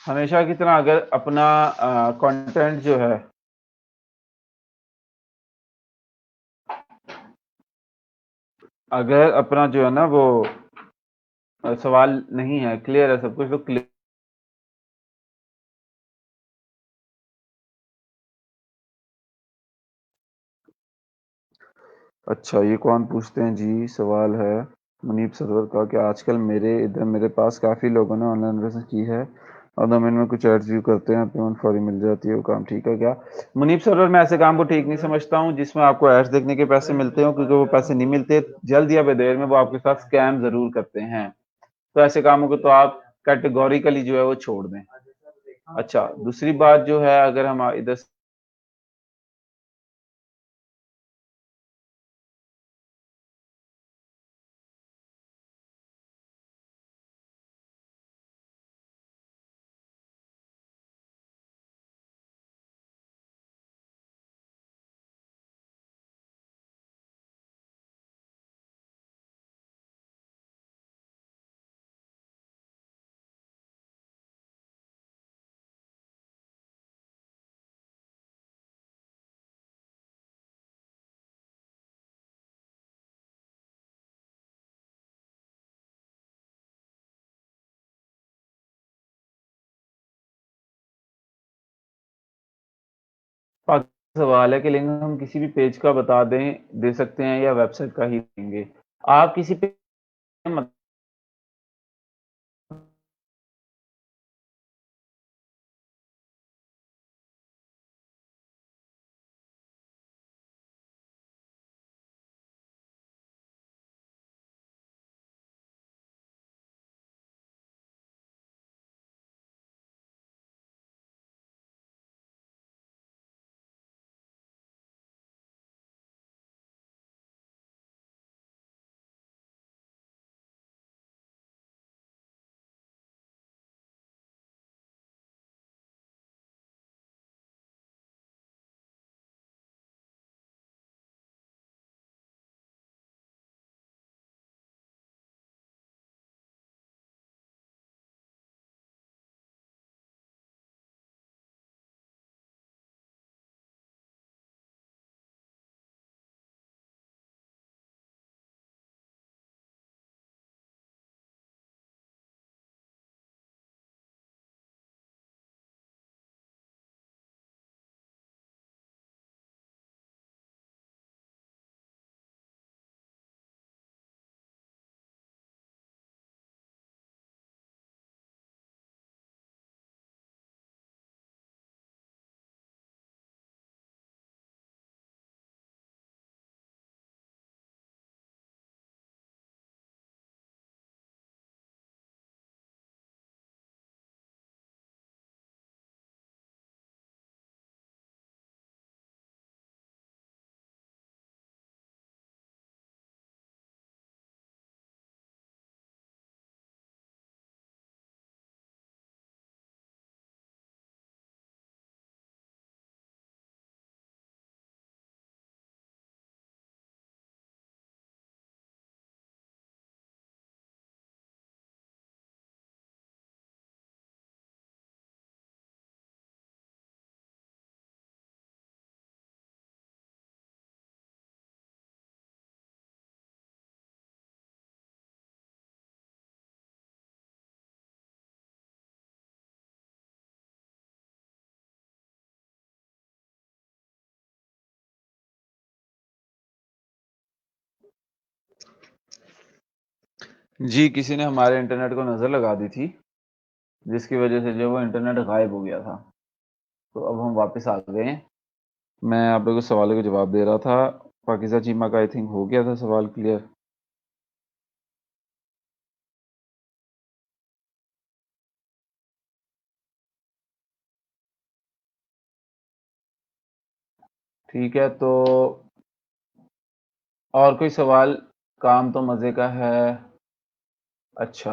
हमेशा की तरह अगर अपना कंटेंट जो है, अगर अपना जो है ना वो सवाल नहीं है, क्लियर है सब कुछ, तो क्लियर। अच्छा, ये कौन पूछते हैं जी? सवाल है मुनीब सरवर का कि आजकल मेरे पास काफ़ी लोगों ने ऑनलाइन बिजनेस की है और डोमेन में कुछ एड्स व्यू करते हैं, पेमेंट फौरी मिल जाती है, वो काम ठीक है क्या? मुनीब सरवर, मैं ऐसे काम को ठीक नहीं समझता हूँ जिसमें आपको एड्स देखने के पैसे मिलते हो, क्योंकि वो पैसे नहीं मिलते। जल्द या बेदेर में वो आपके साथ स्कैम ज़रूर करते हैं। तो ऐसे कामों को तो आप कैटेगोरिकली जो है वो छोड़ दें। अच्छा, दूसरी बात जो है, अगर हम इधर बाकी सवाल है कि लिंक हम किसी भी पेज का बता दें दे सकते हैं या वेबसाइट का ही देंगे। आप किसी पे मत जी, किसी ने हमारे इंटरनेट को नज़र लगा दी थी, जिसकी वजह से जो वो इंटरनेट गायब हो गया था। तो अब हम वापस आ गए हैं। मैं आप लोगों के सवालों के जवाब दे रहा था। पाकीज़ा चीमा का आई थिंक हो गया था सवाल क्लियर। ठीक है, तो और कोई सवाल? काम तो मज़े का है। अच्छा,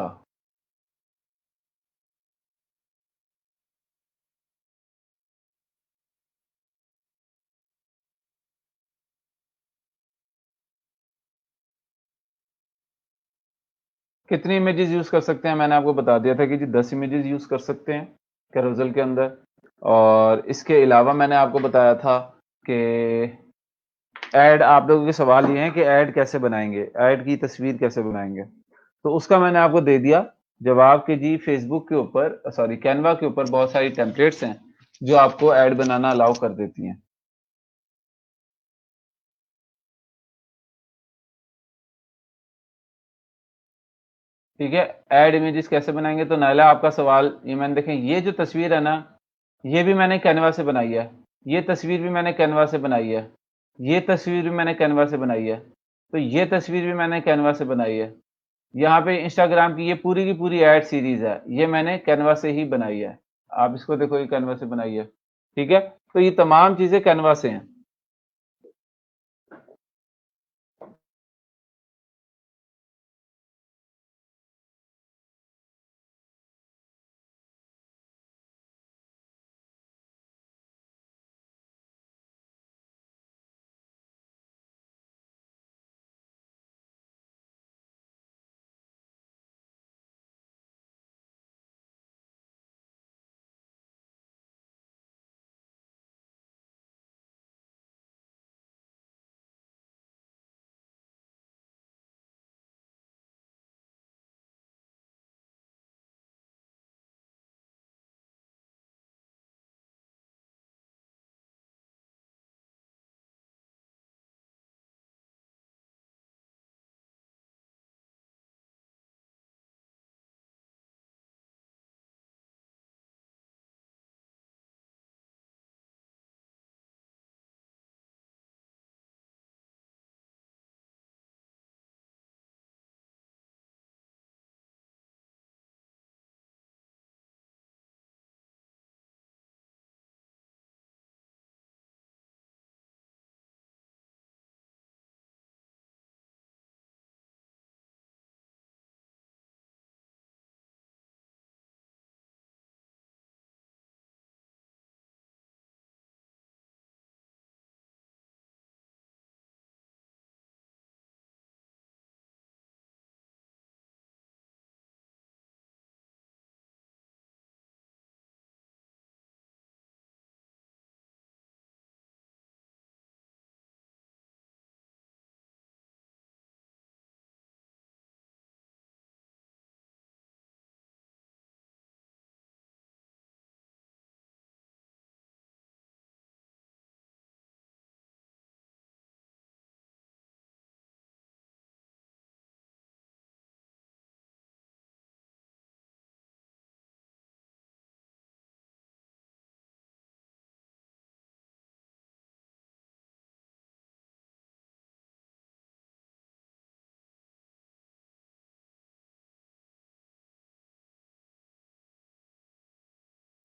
कितनी इमेजेस यूज़ कर सकते हैं? मैंने आपको बता दिया था कि जी 10 इमेजेस यूज़ कर सकते हैं कैरोसेल के अंदर। और इसके अलावा मैंने आपको बताया था कि ऐड, आप लोगों के सवाल ये हैं कि ऐड कैसे बनाएँगे? ऐड की तस्वीर कैसे बनाएँगे? तो उसका मैंने आपको दे दिया जवाब कि जी फ़ेसबुक के ऊपर सॉरी कैनवा के ऊपर बहुत सारी टेम्पलेट्स हैं, जो आपको ऐड बनाना अलाउ कर देती हैं। ठीक है? ऐड इमेजेस कैसे बनाएँगे? तो नायला आपका सवाल ये मैंने देखें ये जो तस्वीर है ना, ये भी मैंने कैनवा से बनाई है। ये तस्वीर भी मैंने कैनवा से बनाई है। ये तस्वीर भी मैंने कैनवा से बनाई है। तो ये तस्वीर भी मैंने कैनवा से बनाई है। यहाँ पे इंस्टाग्राम की ये पूरी की पूरी ऐड सीरीज़ है, ये मैंने कैनवा से ही बनाई है। आप इसको देखो ये कैनवा से बनाई है, ठीक है? तो ये तमाम चीज़ें कैनवा से हैं।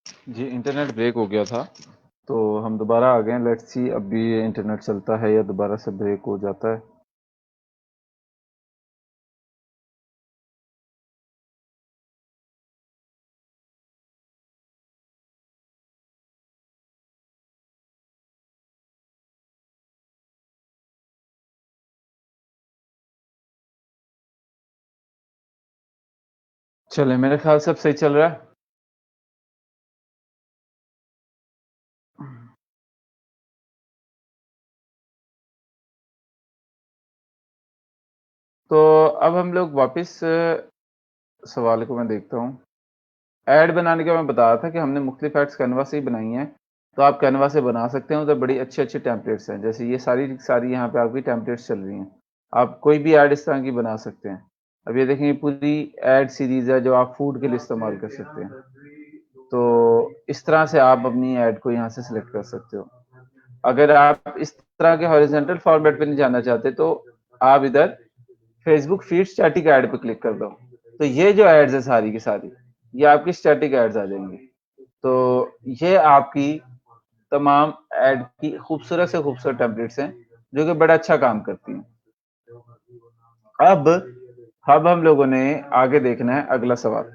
जी, इंटरनेट ब्रेक हो गया था, तो हम दोबारा आ गए हैं। लेट्स सी अब भी ये इंटरनेट चलता है या दोबारा से ब्रेक हो जाता है। चलें, मेरे ख़्याल से अब सही चल रहा है। तो अब हम लोग वापस सवाल को मैं देखता हूँ। ऐड बनाने का मैं बता रहा था कि हमने मुख्तलिफ ऐड्स कैनवा से ही बनाई हैं, तो आप कैनवा से बना सकते हैं, उधर बड़ी अच्छी-अच्छी टेम्पलेट्स हैं। जैसे ये सारी की सारी यहाँ पे आपकी टेम्पलेट्स चल रही हैं। आप कोई भी ऐड इस तरह की बना सकते हैं। अब ये देखें, ये पूरी ऐड सीरीज़ है जो आप फूड के लिए इस्तेमाल कर सकते हैं। तो इस तरह से आप अपनी ऐड को यहाँ से सिलेक्ट कर सकते हो। अगर आप इस तरह के हॉरिज़ॉन्टल फॉर्मेट पे नहीं जाना चाहते, तो आप इधर फेसबुक फीड स्टैटिक ऐड पे क्लिक कर दो। तो ये जो एड्स है सारी की सारी, ये आपकी स्टैटिक एड्स आ जाएंगी। तो ये आपकी तमाम ऐड की खूबसूरत से खूबसूरत टेम्पलेट्स हैं, जो कि बड़ा अच्छा काम करती हैं। अब अब हम लोगों ने आगे देखना है अगला सवाल।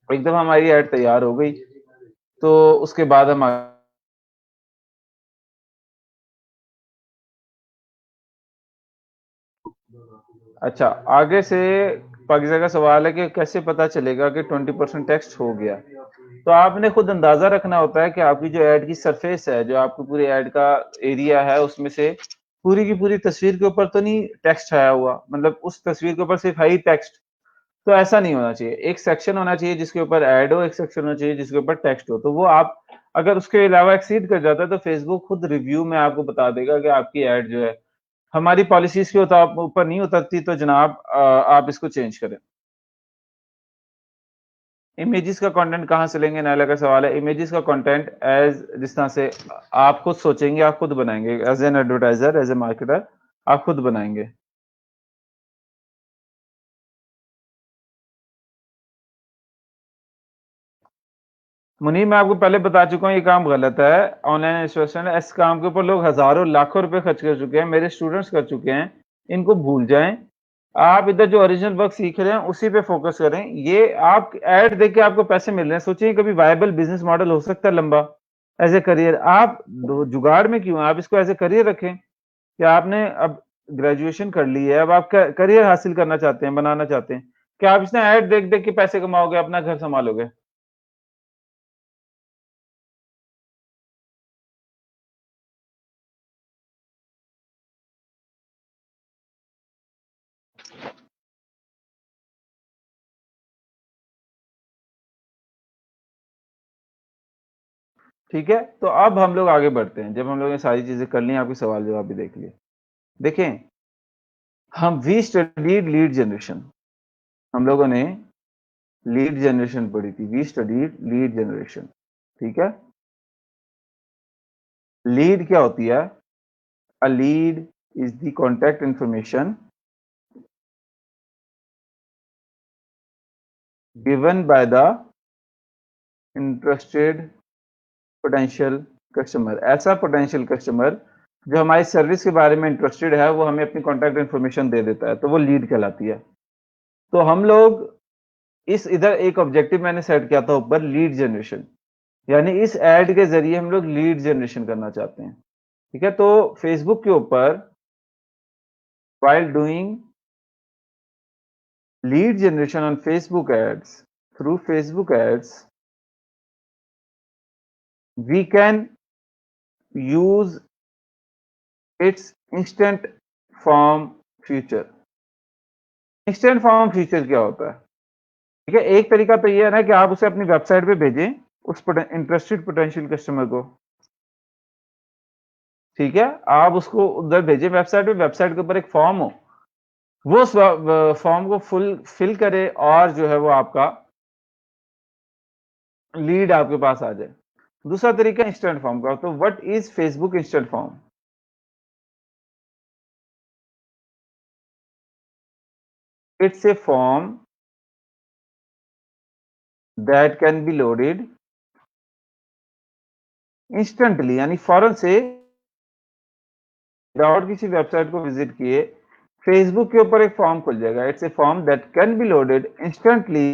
एक दफ़ा हमारी ऐड तैयार हो गई, तो उसके बाद हम अच्छा, आगे से पाकीज़ा का सवाल है कि कैसे पता चलेगा कि 20% टेक्स्ट हो गया? तो आपने खुद अंदाज़ा रखना होता है कि आपकी जो ऐड की सरफेस है, जो आपकी पूरी ऐड का एरिया है, उसमें से पूरी की पूरी तस्वीर के ऊपर तो नहीं टेक्स्ट छाया हुआ, मतलब उस तस्वीर के ऊपर सिर्फ़ है ही टेक्स्ट। तो ऐसा नहीं होना चाहिए। एक सेक्शन होना चाहिए जिसके ऊपर ऐड हो, एक सेक्शन होना चाहिए जिसके ऊपर टेक्स्ट हो। तो वो आप अगर उसके अलावा एक्सीड कर जाता है, तो फ़ेसबुक खुद रिव्यू में आपको बता देगा कि आपकी ऐड जो है, हमारी पॉलिसीज़ के ऊपर नहीं उतरती, तो जनाब आप इसको चेंज करें। इमेजेस का कंटेंट कहाँ से लेंगे? नायला का सवाल है। इमेजेस का कंटेंट जिस तरह से आप खुद सोचेंगे, आप खुद बनाएँगे। As an advertiser, as a marketer आप खुद बनाएँगे। मुनीब, मैं आपको पहले बता चुका हूँ ये काम गलत है। ऑनलाइन इंस्ट्रक्शन है, इस काम के ऊपर लोग हज़ारों लाखों रुपए खर्च कर चुके हैं, मेरे स्टूडेंट्स कर चुके हैं। इनको भूल जाएँ। आप इधर जो ओरिजिनल वर्क सीख रहे हैं, उसी पे फ़ोकस करें। ये आप ऐड देख के आपको पैसे मिल रहे हैं, सोचिए कभी वायबल बिज़नेस मॉडल हो सकता है लंबा, एज़ ए करियर। आप दो जुगाड़ में क्यों हैं? आप इसको एज़ ए करियर रखें कि आपने अब ग्रेजुएशन कर ली है, अब आप क करियर हासिल करना चाहते हैं, बनाना चाहते हैं। क्या आप इसमें ऐड देख-देख के पैसे कमाओगे, अपना घर सँभालोगे? ठीक है? तो अब हम लोग आगे बढ़ते हैं। जब हम लोग ने सारी चीज़ें कर ली हैं, आपके सवाल-जवाब भी देख लिए। देखें, हम वी स्टडीड लीड जनरेशन, हम लोगों ने लीड जनरेशन पढ़ी थी। वी स्टडीड लीड जनरेशन, ठीक है? लीड क्या होती है? A lead is the contact information given by the interested potential customer. ऐसा पोटेंशियल कस्टमर जो हमारी सर्विस के बारे में इंटरेस्टेड है, वो हमें अपनी कॉन्टैक्ट इन्फॉर्मेशन दे देता है, तो वो लीड कहलाती है। तो हम लोग इस इधर एक ऑब्जेक्टिव मैंने सेट किया था ऊपर, लीड जनरेशन, यानी इस ऐड के ज़रिए हम लोग लीड जनरेशन करना चाहते हैं, ठीक है? तो फेसबुक के ऊपर while doing lead generation on Facebook ads, through Facebook ads, we can use its instant form feature. Instant form feature क्या होता है? ठीक है, एक तरीका तो ये है ना कि आप उसे अपनी वेबसाइट पे भेजें, उस इंटरेस्टेड पोटेंशियल कस्टमर को, ठीक है? आप उसको उधर भेजें वेबसाइट के ऊपर एक फॉर्म हो, वो उस फॉर्म को फुल फिल करे और जो है वो आपका लीड आपके पास आ जाए। दूसरा तरीका इंस्टेंट फॉर्म का, तो what is Facebook instant form? It's a form that can be loaded instantly यानी फौरन से विदाउट किसी वेबसाइट को विजिट किए फेसबुक के ऊपर एक फॉर्म खुल जाएगा। It's a form that can be loaded instantly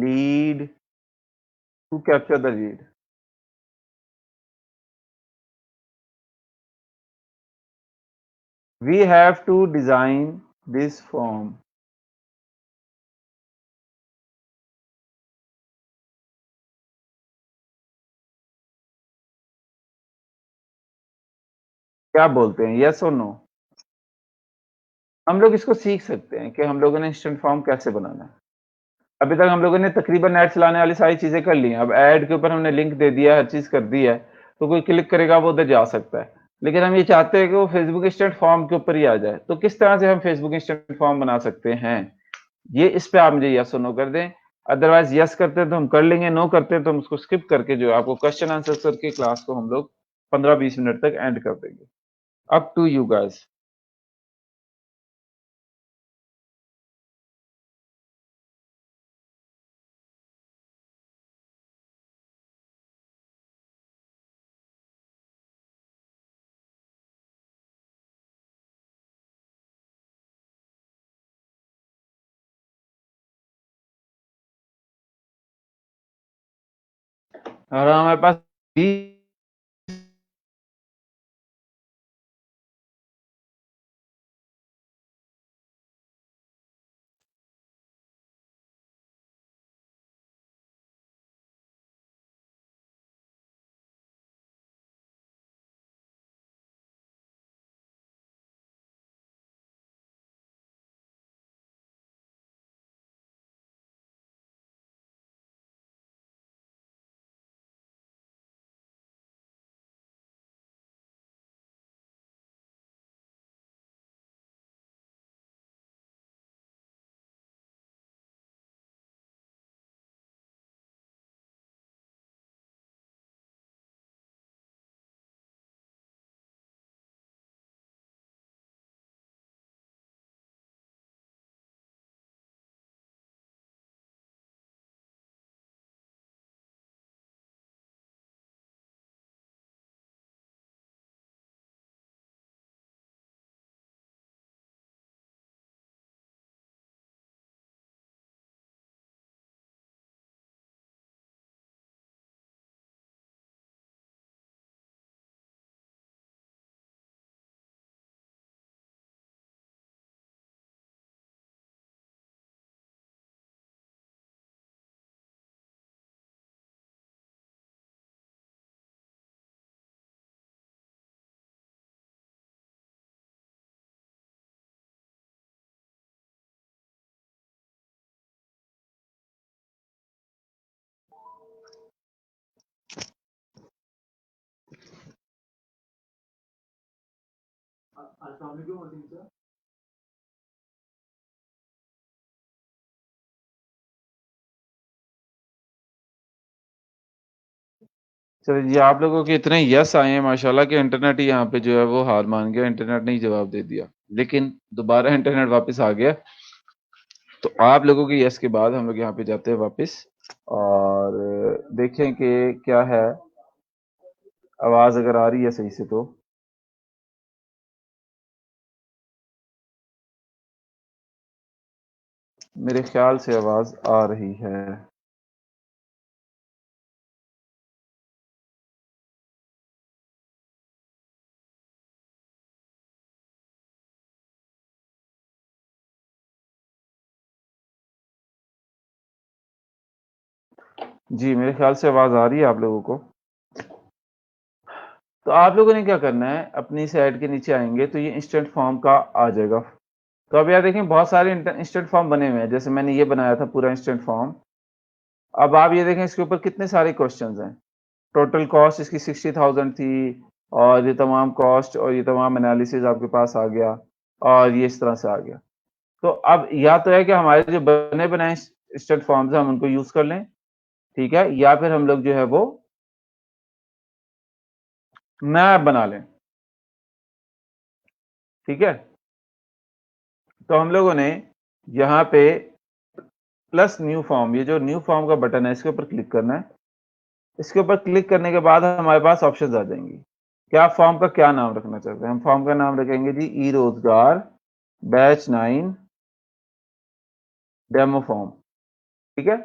lead to capture the lead. We have to design this form. क्या बोलते हैं, यस और नो? हम लोग इसको सीख सकते हैं कि हम लोगों ने इंस्टेंट फॉर्म कैसे बनाना है। अभी तक हम लोगों ने तकरीबन ऐड चलाने वाली सारी चीजें कर ली हैं। अब ऐड के ऊपर हमने लिंक दे दिया, हर चीज कर दी है, तो कोई क्लिक करेगा वो उधर जा सकता है। लेकिन हम ये चाहते हैं कि वो फेसबुक इंस्टेंट फॉर्म के ऊपर ही आ जाए। तो किस तरह से हम फेसबुक इंस्टेंट फॉर्म बना सकते हैं? ये इस पे आप मुझे यस और नो कर दें। अदरवाइज़ यस करते हैं तो हम कर लेंगे, नो करते हैं तो हम उसको स्किप करके जो है आपको क्वेश्चन आंसर करके क्लास को हम लोग 15-20 मिनट तक एंड कर देंगे। Up to you guys. और हमारे पास भी चलिए जी, आप लोगों के इतने यस आए हैं माशाल्लाह कि इंटरनेट ही यहाँ पे जो है वो हार मान गया, इंटरनेट ने ही जवाब दे दिया। लेकिन दोबारा इंटरनेट वापस आ गया। तो आप लोगों के यस के बाद हम लोग यहाँ पे जाते हैं वापस और देखें कि क्या है, आवाज़ अगर आ रही है सही से तो। मेरे ख्याल से आवाज़ आ रही है। जी, मेरे ख्याल से आवाज़ आ रही है आप लोगों को। तो आप लोगों ने क्या करना है, अपनी साइट के नीचे आएँगे तो ये इंस्टेंट फॉर्म का आ जाएगा। तो अब यहाँ देखें बहुत सारे इंस्टेंट फॉर्म बने हुए हैं, जैसे मैंने ये बनाया था पूरा इंस्टेंट फॉर्म। अब आप ये देखें इसके ऊपर कितने सारे क्वेश्चंस हैं। टोटल कॉस्ट इसकी 60,000 थी और ये तमाम कॉस्ट और ये तमाम एनालिसिस आपके पास आ गया और ये इस तरह से आ गया। तो अब या तो है कि हमारे जो बने बनाए इंस्टेंट फॉर्म्स हैं हम उनको यूज़ कर लें, ठीक है? या फिर हम लोग जो है वो नया ऐप बना लें, ठीक है? तो हम लोगों ने यहाँ पे प्लस न्यू फॉर्म, ये जो न्यू फॉर्म का बटन है इसके ऊपर क्लिक करना है। इसके ऊपर क्लिक करने के बाद हमारे पास ऑप्शंस आ जाएंगी कि आप फॉर्म का क्या नाम रखना चाहते हैं। हम फॉर्म का नाम रखेंगे जी ई रोजगार बैच 9 डेमो फॉर्म। ठीक है।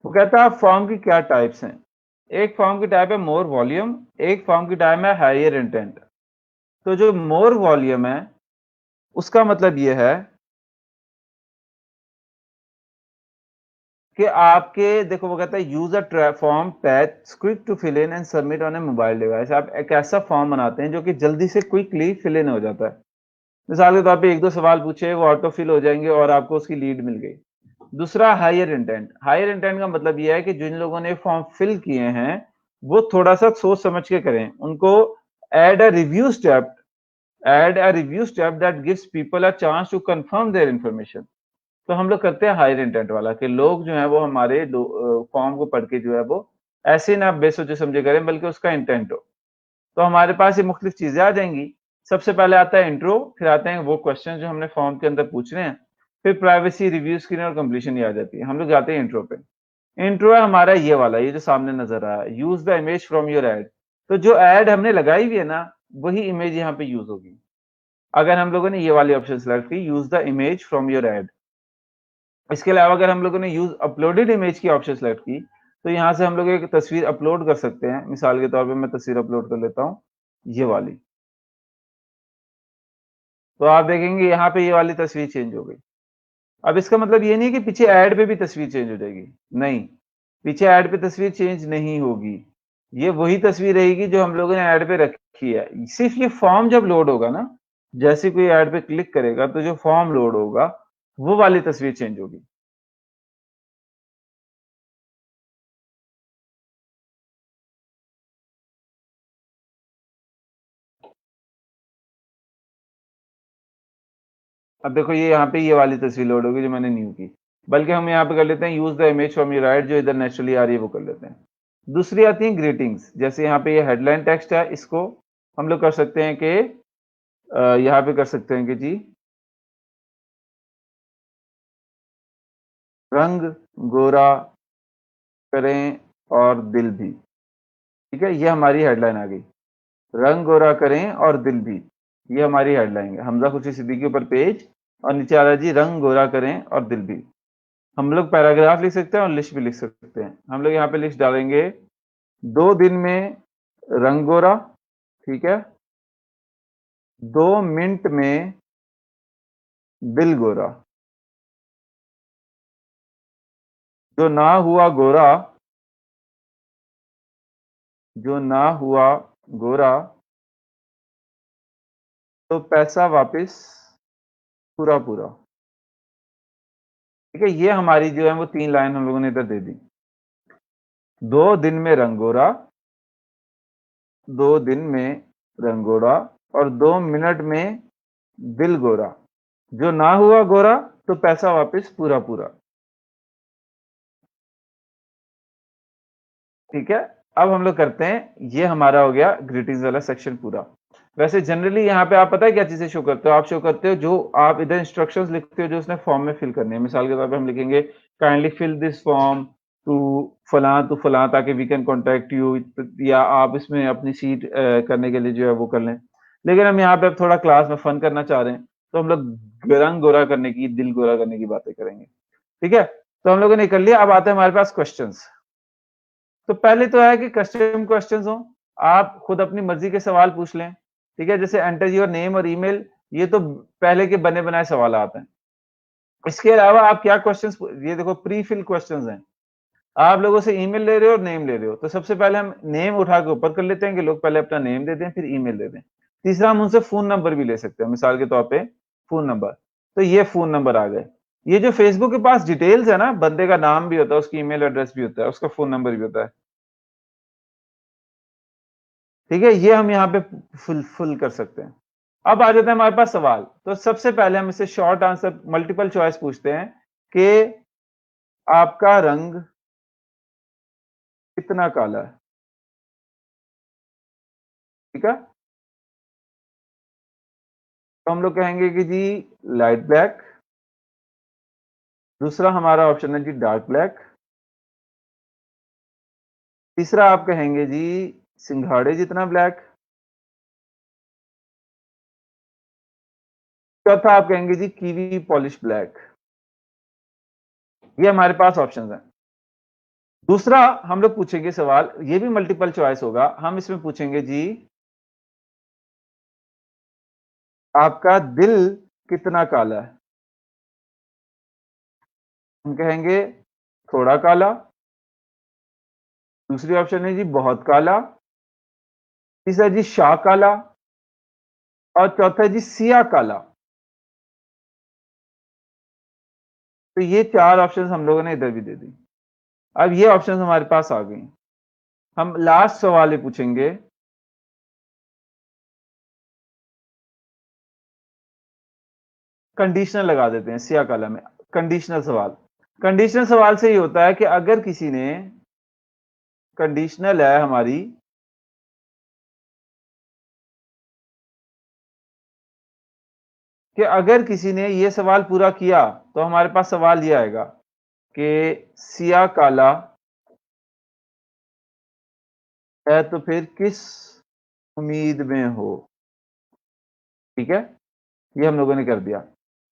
वो कहता है फॉर्म की क्या टाइप्स हैं। एक फॉर्म की टाइप है मोर वॉल्यूम, एक फॉर्म की टाइप है हायर इंटेंट। तो जो मोर वॉल्यूम है उसका मतलब ये है कि आपके देखो वो कहता है use a form patch quick to fill in and submit on a mobile device. आप एक ऐसा फॉर्म बनाते हैं जो कि जल्दी से क्विकली फिल इन हो जाता है। मिसाल के तौर पे एक दो सवाल पूछे, वो ऑटो फिल हो जाएंगे और आपको उसकी लीड मिल गई। दूसरा हायर इंटेंट। हायर इंटेंट का मतलब यह है कि जिन लोगों ने फॉर्म फिल किए हैं वो थोड़ा सा सोच समझ के करें। उनको add a review step add a review step that gives people a chance to confirm their information. तो हम लोग करते हैं हायर इंटेंट वाला कि लोग जो है वो हमारे फॉर्म को पढ़ के जो है वो ऐसे ना बेसोचे समझे करें, बल्कि उसका इंटेंट हो। तो हमारे पास ये मुख्तलिफ चीजें आ जाएंगी। सबसे पहले आता है इंट्रो, फिर आते हैं वो क्वेश्चन जो हमने फॉर्म के अंदर पूछने हैं, फिर प्राइवेसी रिव्यू स्क्रीन और कंप्लीशन ये आ जाती है। हम लोग जाते हैं इंट्रो पे। इंट्रो है हमारा ये वाला, ये जो सामने नजर आ रहा है, use the image from your add. तो जो एड हमने लगाई हुई है ना, वही इमेज यहाँ पे यूज होगी। अगर हम लोगों ने ये वाली ऑप्शन सेलेक्ट की, use the image from your add. इसके अलावा अगर हम लोगों ने यूज अपलोडेड इमेज की ऑप्शन सेलेक्ट की, तो यहाँ से हम लोग एक तस्वीर अपलोड कर सकते हैं। मिसाल के तौर पे मैं तस्वीर अपलोड कर लेता हूँ, ये वाली। तो आप देखेंगे यहाँ पे ये वाली तस्वीर चेंज हो गई। अब इसका मतलब ये नहीं कि पीछे ऐड पे भी तस्वीर चेंज हो जाएगी, नहीं, पीछे ऐड पे तस्वीर चेंज नहीं होगी। ये वही तस्वीर रहेगी जो हम लोगों ने ऐड पे रखी है। सिर्फ ये फॉर्म जब लोड होगा ना, जैसे कोई ऐड पे क्लिक करेगा तो जो फॉर्म लोड होगा वो वाली तस्वीर चेंज होगी। अब देखो ये यहाँ पे ये वाली तस्वीर लोड होगी जो मैंने न्यू की। बल्कि हम यहाँ पे कर लेते हैं use the image from your right, जो इधर नेचुरली आ रही है वो कर लेते हैं। दूसरी आती है ग्रीटिंग्स। जैसे यहाँ पे ये हेडलाइन टेक्स्ट है, इसको हम लोग कर सकते हैं कि यहाँ पे कर सकते हैं कि जी रंग गोरा करें और दिल भी। ठीक है, ये हमारी हेडलाइन आ गई। रंग गोरा करें और दिल भी, ये हमारी हेडलाइन है। हमजा खुशी सिद्दीकी ऊपर पेज, और नीचे आ रहा है जी रंग गोरा करें और दिल भी। हम लोग पैराग्राफ लिख सकते हैं और लिस्ट भी लिख सकते हैं। हम लोग यहाँ पे लिस्ट डालेंगे, 2 दिन में रंग गोरा। ठीक है, 2 मिनट में दिल गोरा। जो ना हुआ गोरा, जो ना हुआ गोरा तो पैसा वापस पूरा पूरा। ठीक है, ये हमारी जो है वो 3 लाइन हम लोगों ने इधर दे दी। 2 दिन में रंगोरा, 2 दिन में रंगोरा, और 2 मिनट में दिल गोरा। जो ना हुआ गोरा तो पैसा वापस पूरा पूरा। ठीक है, अब हम लोग करते हैं, ये हमारा हो गया ग्रीटिंग्स वाला सेक्शन पूरा। वैसे जनरली यहाँ पे आप पता है क्या चीजें शो करते हो? आप शो करते हो जो आप इधर इंस्ट्रक्शंस लिखते हो जो उसने फॉर्म में फिल करने हैं। मिसाल के तौर पे हम लिखेंगे kindly fill this form to फलां ताकि वी कैन कॉन्टेक्ट यू, या आप इसमें अपनी सीट करने के लिए जो है वो कर लें। लेकिन हम यहाँ पे अब थोड़ा क्लास में फन करना चाह रहे हैं, तो हम लोग रंग गोरा करने की, दिल गोरा करने की बातें करेंगे। ठीक है, तो हम लोगों ने कर लिया। अब आते हैं हमारे पास क्वेश्चन। तो पहले तो है कि कस्टम क्वेश्चंस हो, आप खुद अपनी मर्जी के सवाल पूछ लें। ठीक है, जैसे एंटर योर नेम और ईमेल, ये तो पहले के बने बनाए सवाल आते हैं। इसके अलावा आप क्या क्वेश्चंस, ये देखो प्री फिल क्वेश्चंस हैं। आप लोगों से ईमेल ले रहे हो और नेम ले रहे हो, तो सबसे पहले हम नेम उठा के ऊपर कर लेते हैं कि लोग पहले अपना नेम दे दें फिर ईमेल दे दें। तीसरा, हम उनसे फोन नंबर भी ले सकते हैं, मिसाल के तौर पे फोन नंबर। तो ये फोन नंबर आ गए। ये जो फेसबुक के पास डिटेल्स है ना, बंदे का नाम भी होता है, उसकी ईमेल एड्रेस भी होता है, उसका फोन नंबर भी होता है। ठीक है, ये हम यहाँ पे फुल फुल कर सकते हैं। अब आ जाते हैं हमारे पास सवाल। तो सबसे पहले हम इसे शॉर्ट आंसर मल्टीपल चॉइस पूछते हैं कि आपका रंग कितना काला है। ठीक है, तो हम लोग कहेंगे कि जी लाइट ब्लैक, दूसरा हमारा ऑप्शन है जी डार्क ब्लैक। तीसरा आप कहेंगे जी सिंघाड़े जितना ब्लैक। चौथा आप कहेंगे जी कीवी पॉलिश ब्लैक। ये हमारे पास ऑप्शंस हैं। दूसरा हम लोग पूछेंगे सवाल, ये भी मल्टीपल चॉइस होगा। हम इसमें पूछेंगे जी आपका दिल कितना काला है? हम कहेंगे थोड़ा काला। दूसरी ऑप्शन है जी बहुत काला। तीसरा जी शाह काला। और चौथा जी सिया काला। तो ये 4 ऑप्शंस हम लोगों ने इधर भी दे दी। अब ये ऑप्शंस हमारे पास आ गई। हम लास्ट सवाल ये पूछेंगे, कंडीशनल लगा देते हैं सिया काला में। कंडीशनल सवाल। कंडीशनल सवाल से ये होता है कि अगर किसी ने, कंडीशनल है हमारी कि अगर किसी ने ये सवाल पूरा किया तो हमारे पास सवाल ये आएगा कि सिया काला है तो फिर किस उम्मीद में हो। ठीक है, ये हम लोगों ने कर दिया।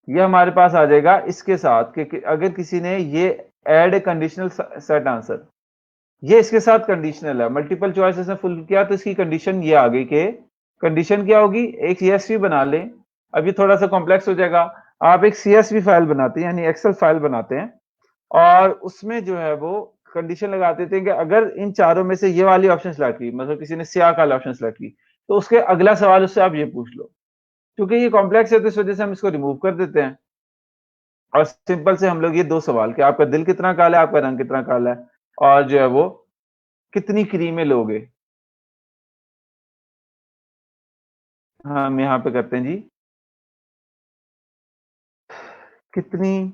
ये हमारे पास आ जाएगा इसके साथ कि अगर किसी ने ये add a conditional set answer, ये इसके साथ कंडीशनल है। मल्टीपल चॉइस इसने फुल किया तो इसकी कंडीशन ये आ गई कि कंडीशन क्या होगी, एक सीएसवी बना लें। अब ये थोड़ा सा कॉम्प्लेक्स हो जाएगा। आप एक सीएसवी फाइल बनाते हैं, यानी एक्सेल फाइल बनाते हैं, और उसमें जो है वो कंडीशन लगा देते हैं कि अगर इन चारों में से ये वाली ऑप्शन सेलेक्ट की, मतलब किसी ने सिया काला ऑप्शन सेलेक्ट की, तो उसके अगला सवाल उससे आप ये पूछ लो। क्योंकि ये कॉम्प्लेक्स है तो इस वजह से हम इसको रिमूव कर देते हैं, और सिंपल से हम लोग ये 2 सवाल कि आपका दिल कितना काला है, आपका रंग कितना काला है, और जो है वो कितनी क्रीमें लोगे, हम यहाँ पे करते हैं जी कितनी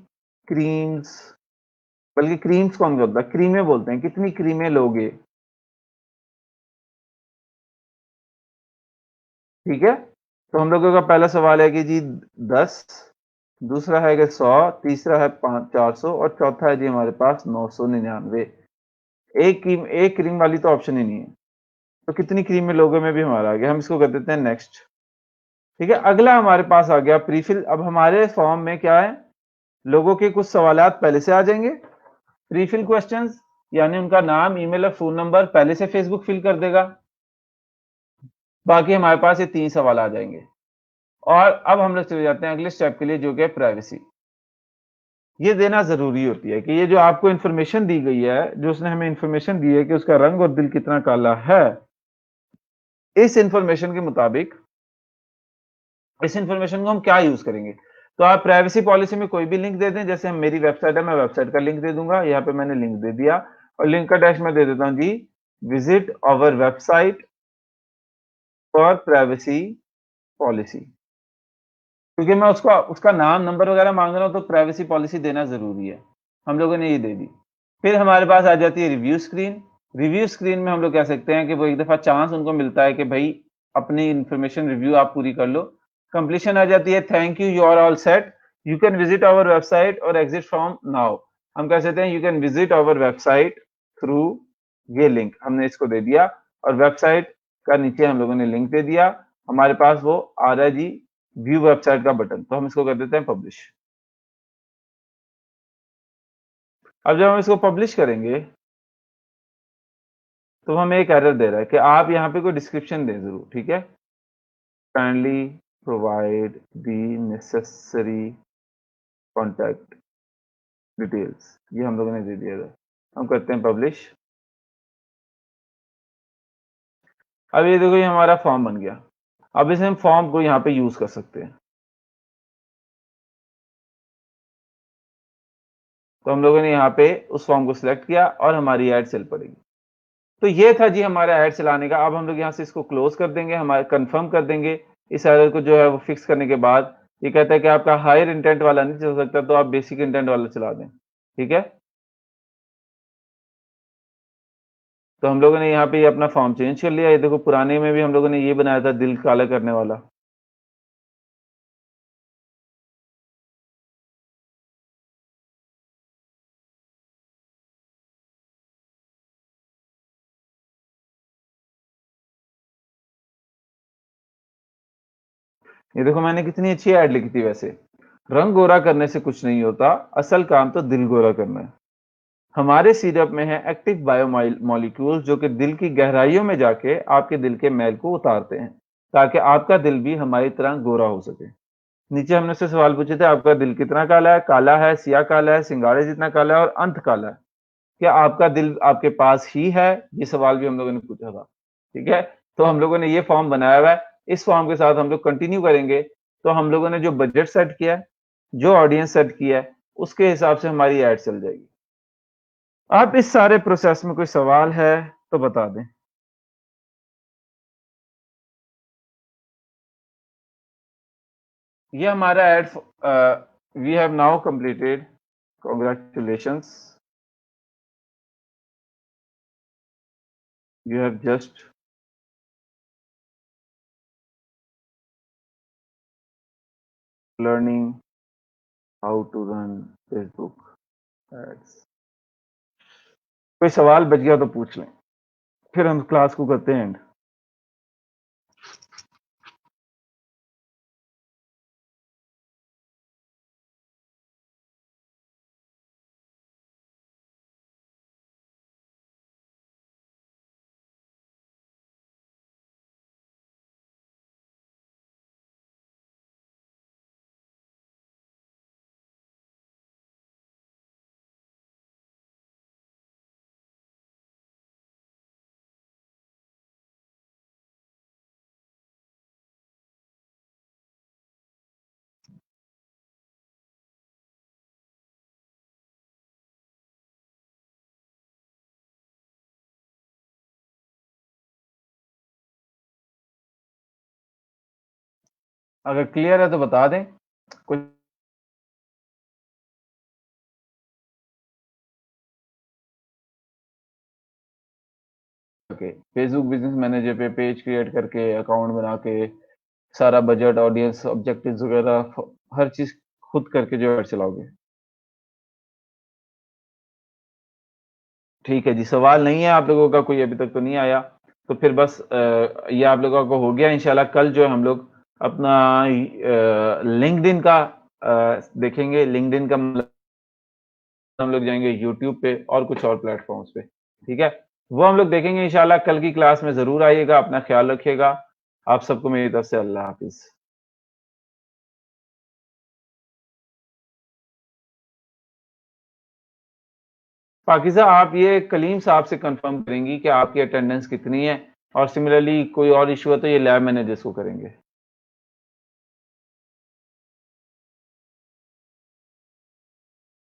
क्रीम्स, बल्कि क्रीम्स कौन बोलता है, क्रीमें बोलते हैं, कितनी क्रीमें लोगे। ठीक है, तो हम लोगों का पहला सवाल है कि जी 10, दूसरा है कि 100, तीसरा है 400, और चौथा है जी हमारे पास 999। एक क्रीम वाली तो ऑप्शन ही नहीं है। तो कितनी क्रीमें लोगों में भी हमारा आ गया, हम इसको कर देते हैं नेक्स्ट। ठीक है, अगला हमारे पास आ गया प्रीफिल। अब हमारे फॉर्म में क्या है, लोगों के कुछ सवालात पहले से आ जाएंगे। प्रीफिल क्वेश्चंस यानी उनका नाम, ईमेल और फोन नंबर पहले से फेसबुक फिल कर देगा। बाकी हमारे पास ये 3 सवाल आ जाएंगे। और अब हम लोग चले जाते हैं अगले स्टेप के लिए, जो कि है प्राइवेसी। ये देना जरूरी होती है कि ये जो आपको इंफॉर्मेशन दी गई है, जो उसने हमें इंफॉर्मेशन दी है कि उसका रंग और दिल कितना काला है, इस इंफॉर्मेशन के मुताबिक इस इंफॉर्मेशन को हम क्या यूज करेंगे। तो आप प्राइवेसी पॉलिसी में कोई भी लिंक दे दें, जैसे हम, मेरी वेबसाइट है, मैं वेबसाइट का लिंक दे दूंगा। यहाँ पे मैंने लिंक दे दिया, और लिंक का डैश में दे देता हूँ जी visit our website for privacy policy. क्योंकि मैं उसका उसका नाम नंबर वगैरह मांग रहा हूँ तो प्राइवेसी पॉलिसी देना जरूरी है। हम लोगों ने ये दे दी। फिर हमारे पास आ जाती है रिव्यू स्क्रीन। रिव्यू स्क्रीन में हम लोग कह सकते हैं कि वो एक दफा चांस उनको मिलता है कि भाई अपनी इंफॉर्मेशन रिव्यू आप पूरी कर लो। कंप्लीशन आ जाती है, thank you are all set, you can visit our website और एग्जिट फ्रॉम नाउ। हम कह सकते हैं you can visit our website through ये लिंक, हमने इसको दे दिया, और वेबसाइट का नीचे हम लोगों ने लिंक दे दिया। हमारे पास वो आ रहा है जी व्यू वेबसाइट का बटन, तो हम इसको कर देते हैं पब्लिश। अब जब हम इसको पब्लिश करेंगे तो हमें एक एरर दे रहा है कि आप यहाँ पे कोई डिस्क्रिप्शन दें जरूर। ठीक है, kindly provide the necessary contact details, ये हम लोगों ने दे दिया था। हम करते हैं पब्लिश। अब ये देखो, ये हमारा फॉर्म बन गया। अब इसे हम फॉर्म को यहाँ पे यूज कर सकते हैं। तो हम लोगों ने यहाँ पे उस फॉर्म को सिलेक्ट किया और हमारी ऐड चल पड़ेगी। तो ये था जी हमारा ऐड चलाने का। अब हम लोग यहाँ से इसको क्लोज कर देंगे, हमारे कंफर्म कर देंगे इस एरर को, जो है वो फिक्स करने के बाद। ये कहता है कि आपका हायर इंटेंट वाला नहीं चल सकता, तो आप बेसिक इंटेंट वाला चला दें। ठीक है, तो हम लोगों ने यहाँ पे ये अपना फॉर्म चेंज कर लिया। ये देखो, पुराने में भी हम लोगों ने ये बनाया था दिल काला करने वाला। ये देखो मैंने कितनी अच्छी ऐड लिखी थी वैसे। रंग गोरा करने से कुछ नहीं होता, असल काम तो दिल गोरा करना है। हमारे सिरप में है एक्टिव मॉलिक्यूल्स जो कि दिल की गहराइयों में जाके आपके दिल के मैल को उतारते हैं, ताकि आपका दिल भी हमारी तरह गोरा हो सके। नीचे हमने उससे सवाल पूछे थे, आपका दिल कितना काला है, सिया काला है, सिंगाड़े जितना काला है और अंत काला है। क्या आपका दिल आपके पास ही है? ये सवाल भी हम लोगों ने पूछा था। ठीक है? तो हम लोगों ने ये फॉर्म बनाया हुआ है। इस फॉर्म के साथ हम लोग कंटिन्यू करेंगे। तो हम लोगों ने जो बजट सेट किया है, जो ऑडियंस सेट किया है, उसके हिसाब से हमारी एड चल जाएगी। आप इस सारे प्रोसेस में कोई सवाल है तो बता दें? ये हमारा we have now completed. Congratulations, you have just learning how to run Facebook ads. कोई सवाल बच गया तो पूछ लें, फिर हम क्लास को करते हैं एंड। अगर क्लियर है तो बता दें। कुछ ओके, फेसबुक बिजनेस मैनेजर पे पेज क्रिएट करके, अकाउंट बना के, सारा बजट, ऑडियंस, ऑब्जेक्टिव्स वगैरह हर चीज़ खुद करके जो है चलाओगे। ठीक है जी, सवाल नहीं है आप लोगों का कोई अभी तक तो नहीं आया, तो फिर बस ये आप लोगों को हो गया इंशाल्लाह कल जो है हम लोग अपना लिंक्डइन का देखेंगे। लिंक्डइन का मतलब हम लोग जाएँगे यूट्यूब पे और कुछ और प्लेटफ़ॉर्म्स पे, ठीक है? वो हम लोग देखेंगे इंशाल्लाह कल की क्लास में ज़रूर आइएगा, अपना ख़्याल रखिएगा। आप सबको मेरी तरफ से अल्लाह हाफ़िज़। पाकीज़ा आप ये कलीम साहब से कन्फर्म करेंगी कि आपकी अटेंडेंस कितनी है और सिमिलरली कोई और इश्यू है तो ये लैब मैनेजर्स को करेंगे।